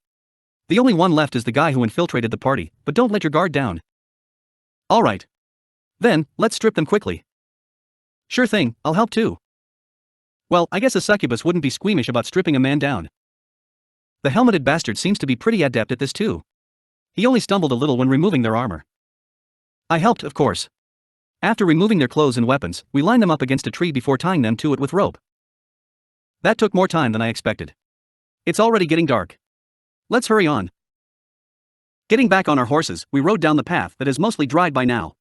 The only one left is the guy who infiltrated the party, but don't let your guard down. Alright. Then, let's strip them quickly. Sure thing, I'll help too. Well, I guess a succubus wouldn't be squeamish about stripping a man down. The helmeted bastard seems to be pretty adept at this too. He only stumbled a little when removing their armor. I helped, of course. After removing their clothes and weapons, we lined them up against a tree before tying them to it with rope. That took more time than I expected. It's already getting dark. Let's hurry on. Getting back on our horses, we rode down the path that is mostly dried by now.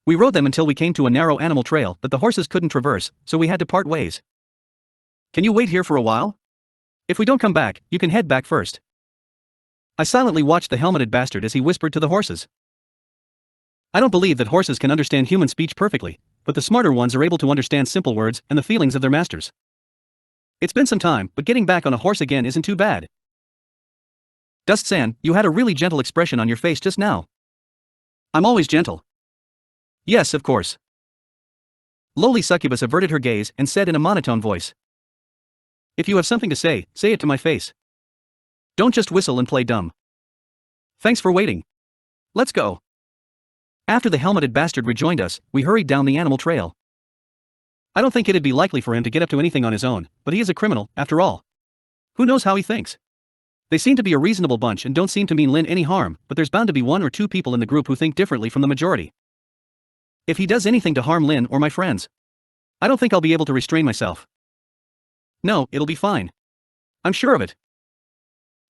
We rode them until we came to a narrow animal trail that the horses couldn't traverse, so we had to part ways. Can you wait here for a while? If we don't come back, you can head back first. I silently watched the helmeted bastard as he whispered to the horses. I don't believe that horses can understand human speech perfectly, but the smarter ones are able to understand simple words and the feelings of their masters. It's been some time, but getting back on a horse again isn't too bad. Dust-san, you had a really gentle expression on your face just now. I'm always gentle. Yes, of course. Lowly succubus averted her gaze and said in a monotone voice. If you have something to say it to my face. Don't just whistle and play dumb. Thanks for waiting. Let's go. After the helmeted bastard rejoined us, we hurried down the animal trail. I don't think it'd be likely for him to get up to anything on his own, but he is a criminal, after all. Who knows how he thinks? They seem to be a reasonable bunch and don't seem to mean Lin any harm, but there's bound to be one or two people in the group who think differently from the majority. If he does anything to harm Lin or my friends, I don't think I'll be able to restrain myself. No, it'll be fine. I'm sure of it.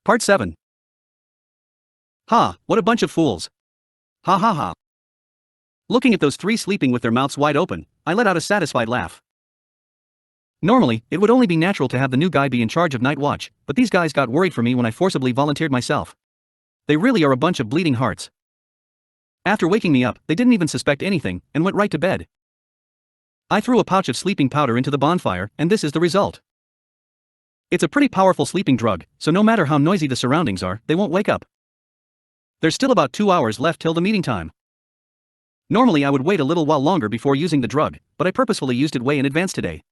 Part 7. Ha, what a bunch of fools. Ha ha ha. Looking at those three sleeping with their mouths wide open, I let out a satisfied laugh. Normally, it would only be natural to have the new guy be in charge of night watch, but these guys got worried for me when I forcibly volunteered myself. They really are a bunch of bleeding hearts. After waking me up, they didn't even suspect anything, and went right to bed. I threw a pouch of sleeping powder into the bonfire, and this is the result. It's a pretty powerful sleeping drug, so no matter how noisy the surroundings are, they won't wake up. There's still about 2 hours left till the meeting time. Normally I would wait a little while longer before using the drug, but I purposefully used it way in advance today.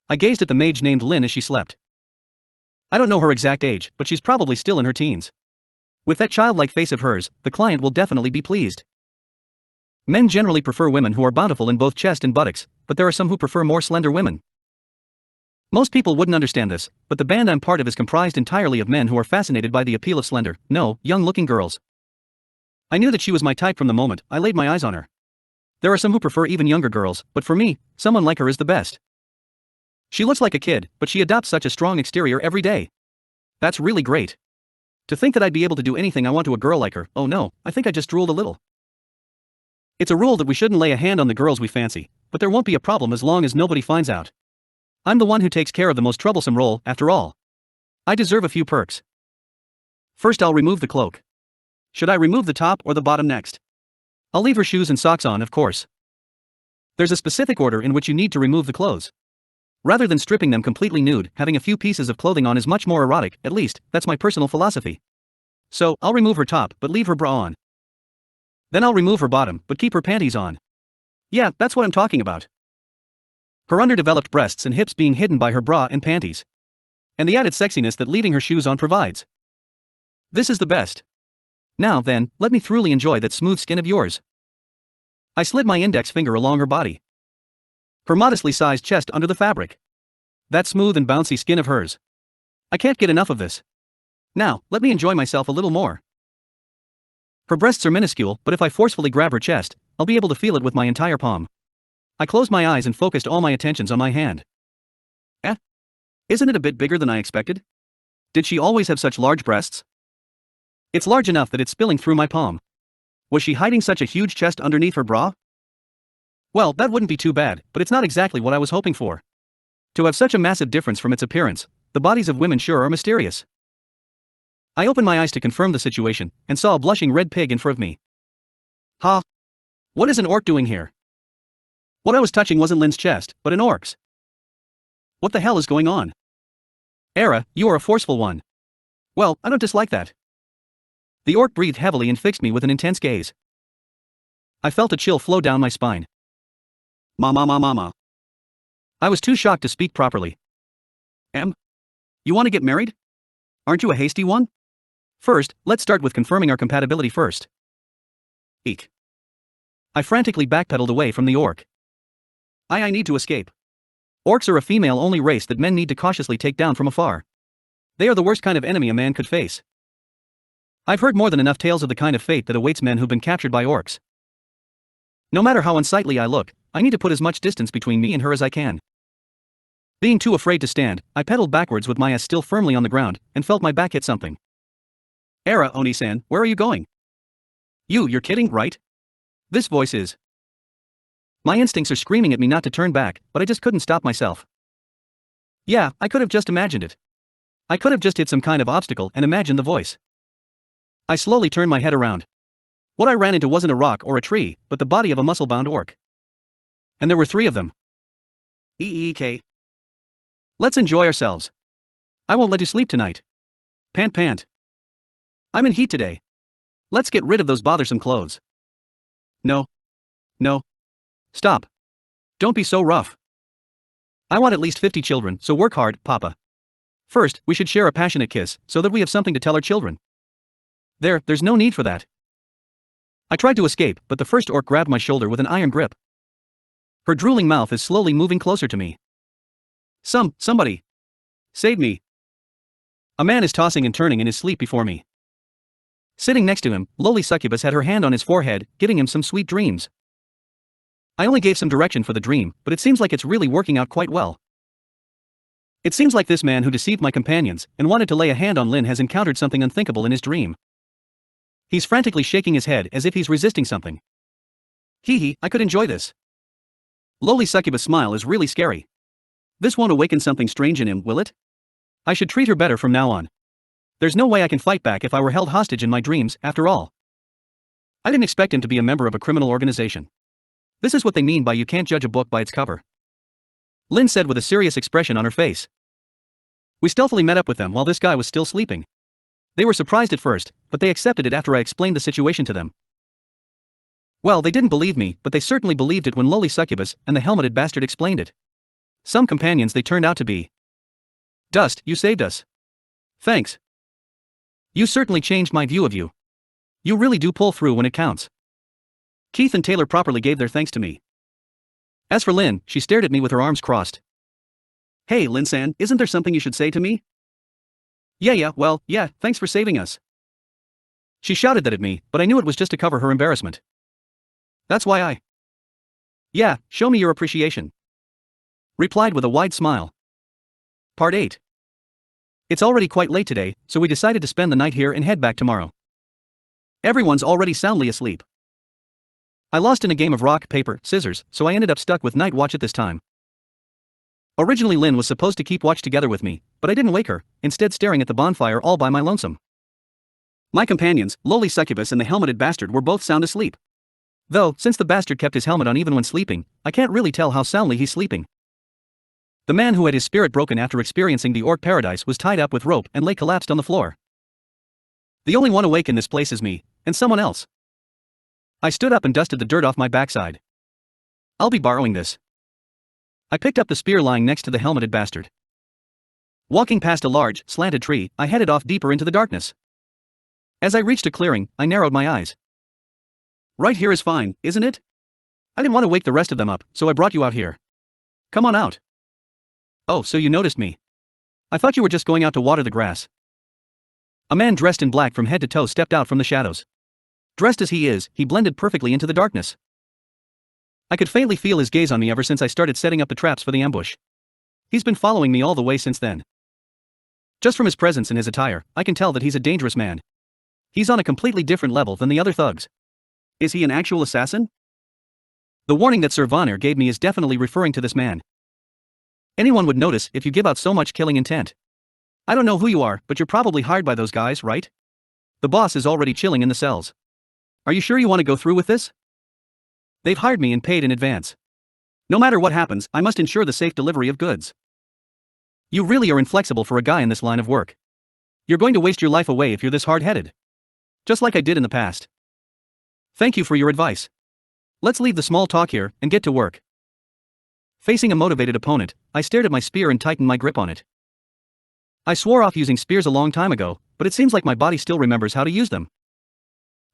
I gazed at the mage named Lin as she slept. I don't know her exact age, but she's probably still in her teens. With that childlike face of hers, the client will definitely be pleased. Men generally prefer women who are bountiful in both chest and buttocks, but there are some who prefer more slender women. Most people wouldn't understand this, but the band I'm part of is comprised entirely of men who are fascinated by the appeal of slender, young-looking girls. I knew that she was my type from the moment I laid my eyes on her. There are some who prefer even younger girls, but for me, someone like her is the best. She looks like a kid, but she adopts such a strong exterior every day. That's really great. To think that I'd be able to do anything I want to a girl like her, oh no, I think I just drooled a little. It's a rule that we shouldn't lay a hand on the girls we fancy, but there won't be a problem as long as nobody finds out. I'm the one who takes care of the most troublesome role, after all. I deserve a few perks. First I'll remove the cloak. Should I remove the top or the bottom next? I'll leave her shoes and socks on, of course. There's a specific order in which you need to remove the clothes. Rather than stripping them completely nude, having a few pieces of clothing on is much more erotic, at least, that's my personal philosophy. So, I'll remove her top, but leave her bra on. Then I'll remove her bottom, but keep her panties on. Yeah, that's what I'm talking about. Her underdeveloped breasts and hips being hidden by her bra and panties. And the added sexiness that leaving her shoes on provides. This is the best. Now then, let me thoroughly enjoy that smooth skin of yours. I slid my index finger along her body. Her modestly sized chest under the fabric. That smooth and bouncy skin of hers. I can't get enough of this. Now, let me enjoy myself a little more. Her breasts are minuscule, but if I forcefully grab her chest, I'll be able to feel it with my entire palm. I closed my eyes and focused all my attentions on my hand. Isn't it a bit bigger than I expected? Did she always have such large breasts? It's large enough that it's spilling through my palm. Was she hiding such a huge chest underneath her bra? Well, that wouldn't be too bad, but it's not exactly what I was hoping for. To have such a massive difference from its appearance, the bodies of women sure are mysterious. I opened my eyes to confirm the situation, and saw a blushing red pig in front of me. Ha! What is an orc doing here? What I was touching wasn't Lin's chest, but an orc's. What the hell is going on? Era, you are a forceful one. Well, I don't dislike that. The orc breathed heavily and fixed me with an intense gaze. I felt a chill flow down my spine. Mama. I was too shocked to speak properly. You want to get married? Aren't you a hasty one? First, let's start with confirming our compatibility first. Eek. I frantically backpedaled away from the orc. I need to escape. Orcs are a female-only race that men need to cautiously take down from afar. They are the worst kind of enemy a man could face. I've heard more than enough tales of the kind of fate that awaits men who've been captured by orcs. No matter how unsightly I look, I need to put as much distance between me and her as I can. Being too afraid to stand, I pedaled backwards with my ass still firmly on the ground, and felt my back hit something. Era, Oni-san, where are you going? You're kidding, right? This voice is. My instincts are screaming at me not to turn back, but I just couldn't stop myself. Yeah, I could have just imagined it. I could have just hit some kind of obstacle and imagined the voice. I slowly turned my head around. What I ran into wasn't a rock or a tree, but the body of a muscle-bound orc. And there were 3 of them. Eek. Let's enjoy ourselves. I won't let you sleep tonight. Pant. I'm in heat today. Let's get rid of those bothersome clothes. No. Stop. Don't be so rough. I want at least 50 children, so work hard, Papa. First, we should share a passionate kiss, so that we have something to tell our children. There's no need for that. I tried to escape, but the first orc grabbed my shoulder with an iron grip. Her drooling mouth is slowly moving closer to me. Somebody. Save me. A man is tossing and turning in his sleep before me. Sitting next to him, lowly succubus had her hand on his forehead, giving him some sweet dreams. I only gave some direction for the dream, but it seems like it's really working out quite well. It seems like this man who deceived my companions and wanted to lay a hand on Lin has encountered something unthinkable in his dream. He's frantically shaking his head as if he's resisting something. I could enjoy this. Lowly succubus' smile is really scary. This won't awaken something strange in him, will it? I should treat her better from now on. There's no way I can fight back if I were held hostage in my dreams, after all. I didn't expect him to be a member of a criminal organization. This is what they mean by you can't judge a book by its cover. Lin said with a serious expression on her face. We stealthily met up with them while this guy was still sleeping. They were surprised at first, but they accepted it after I explained the situation to them. Well, they didn't believe me, but they certainly believed it when lowly succubus and the helmeted bastard explained it. Some companions they turned out to be. Dust, you saved us. Thanks. You certainly changed my view of you. You really do pull through when it counts. Keith and Taylor properly gave their thanks to me. As for Lin, she stared at me with her arms crossed. Hey Lin-san, isn't there something you should say to me? Yeah, thanks for saving us. She shouted that at me, but I knew it was just to cover her embarrassment. That's why I. Yeah, show me your appreciation. Replied with a wide smile. Part 8. It's already quite late today, so we decided to spend the night here and head back tomorrow. Everyone's already soundly asleep. I lost in a game of rock, paper, scissors, so I ended up stuck with night watch at this time. Originally Lin was supposed to keep watch together with me, but I didn't wake her, instead staring at the bonfire all by my lonesome. My companions, lowly succubus and the helmeted bastard were both sound asleep. Though, since the bastard kept his helmet on even when sleeping, I can't really tell how soundly he's sleeping. The man who had his spirit broken after experiencing the orc paradise was tied up with rope and lay collapsed on the floor. The only one awake in this place is me, and someone else. I stood up and dusted the dirt off my backside. I'll be borrowing this. I picked up the spear lying next to the helmeted bastard. Walking past a large, slanted tree, I headed off deeper into the darkness. As I reached a clearing, I narrowed my eyes. Right here is fine, isn't it? I didn't want to wake the rest of them up, so I brought you out here. Come on out. Oh, so you noticed me. I thought you were just going out to water the grass. A man dressed in black from head to toe stepped out from the shadows. Dressed as he is, he blended perfectly into the darkness. I could faintly feel his gaze on me ever since I started setting up the traps for the ambush. He's been following me all the way since then. Just from his presence and his attire, I can tell that he's a dangerous man. He's on a completely different level than the other thugs. Is he an actual assassin? The warning that Sir Vonner gave me is definitely referring to this man. Anyone would notice if you give out so much killing intent. I don't know who you are, but you're probably hired by those guys, right? The boss is already chilling in the cells. Are you sure you want to go through with this? They've hired me and paid in advance. No matter what happens, I must ensure the safe delivery of goods. You really are inflexible for a guy in this line of work. You're going to waste your life away if you're this hard-headed. Just like I did in the past. Thank you for your advice. Let's leave the small talk here and get to work. Facing a motivated opponent, I stared at my spear and tightened my grip on it. I swore off using spears a long time ago, but it seems like my body still remembers how to use them.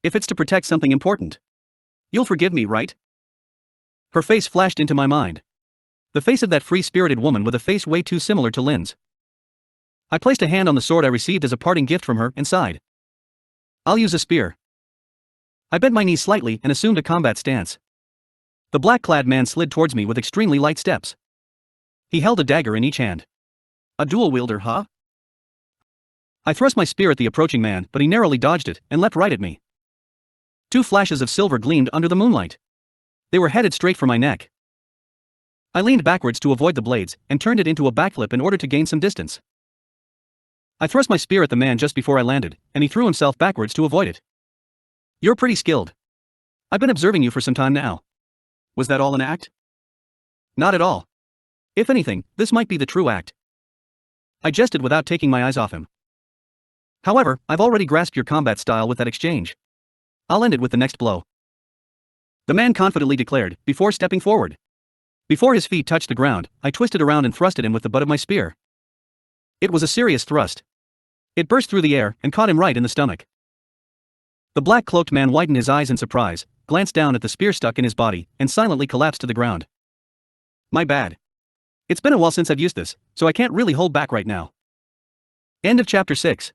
If it's to protect something important. You'll forgive me, right? Her face flashed into my mind. The face of that free-spirited woman with a face way too similar to Lynn's. I placed a hand on the sword I received as a parting gift from her and sighed. I'll use a spear. I bent my knees slightly and assumed a combat stance. The black-clad man slid towards me with extremely light steps. He held a dagger in each hand. A dual wielder, huh? I thrust my spear at the approaching man, but he narrowly dodged it and leapt right at me. Two flashes of silver gleamed under the moonlight. They were headed straight for my neck. I leaned backwards to avoid the blades and turned it into a backflip in order to gain some distance. I thrust my spear at the man just before I landed, and he threw himself backwards to avoid it. You're pretty skilled. I've been observing you for some time now. Was that all an act? Not at all. If anything, this might be the true act. I jested without taking my eyes off him. However, I've already grasped your combat style with that exchange. I'll end it with the next blow. The man confidently declared, before stepping forward. Before his feet touched the ground, I twisted around and thrust at him with the butt of my spear. It was a serious thrust. It burst through the air and caught him right in the stomach. The black-cloaked man widened his eyes in surprise, glanced down at the spear stuck in his body, and silently collapsed to the ground. My bad. It's been a while since I've used this, so I can't really hold back right now. End of chapter 6.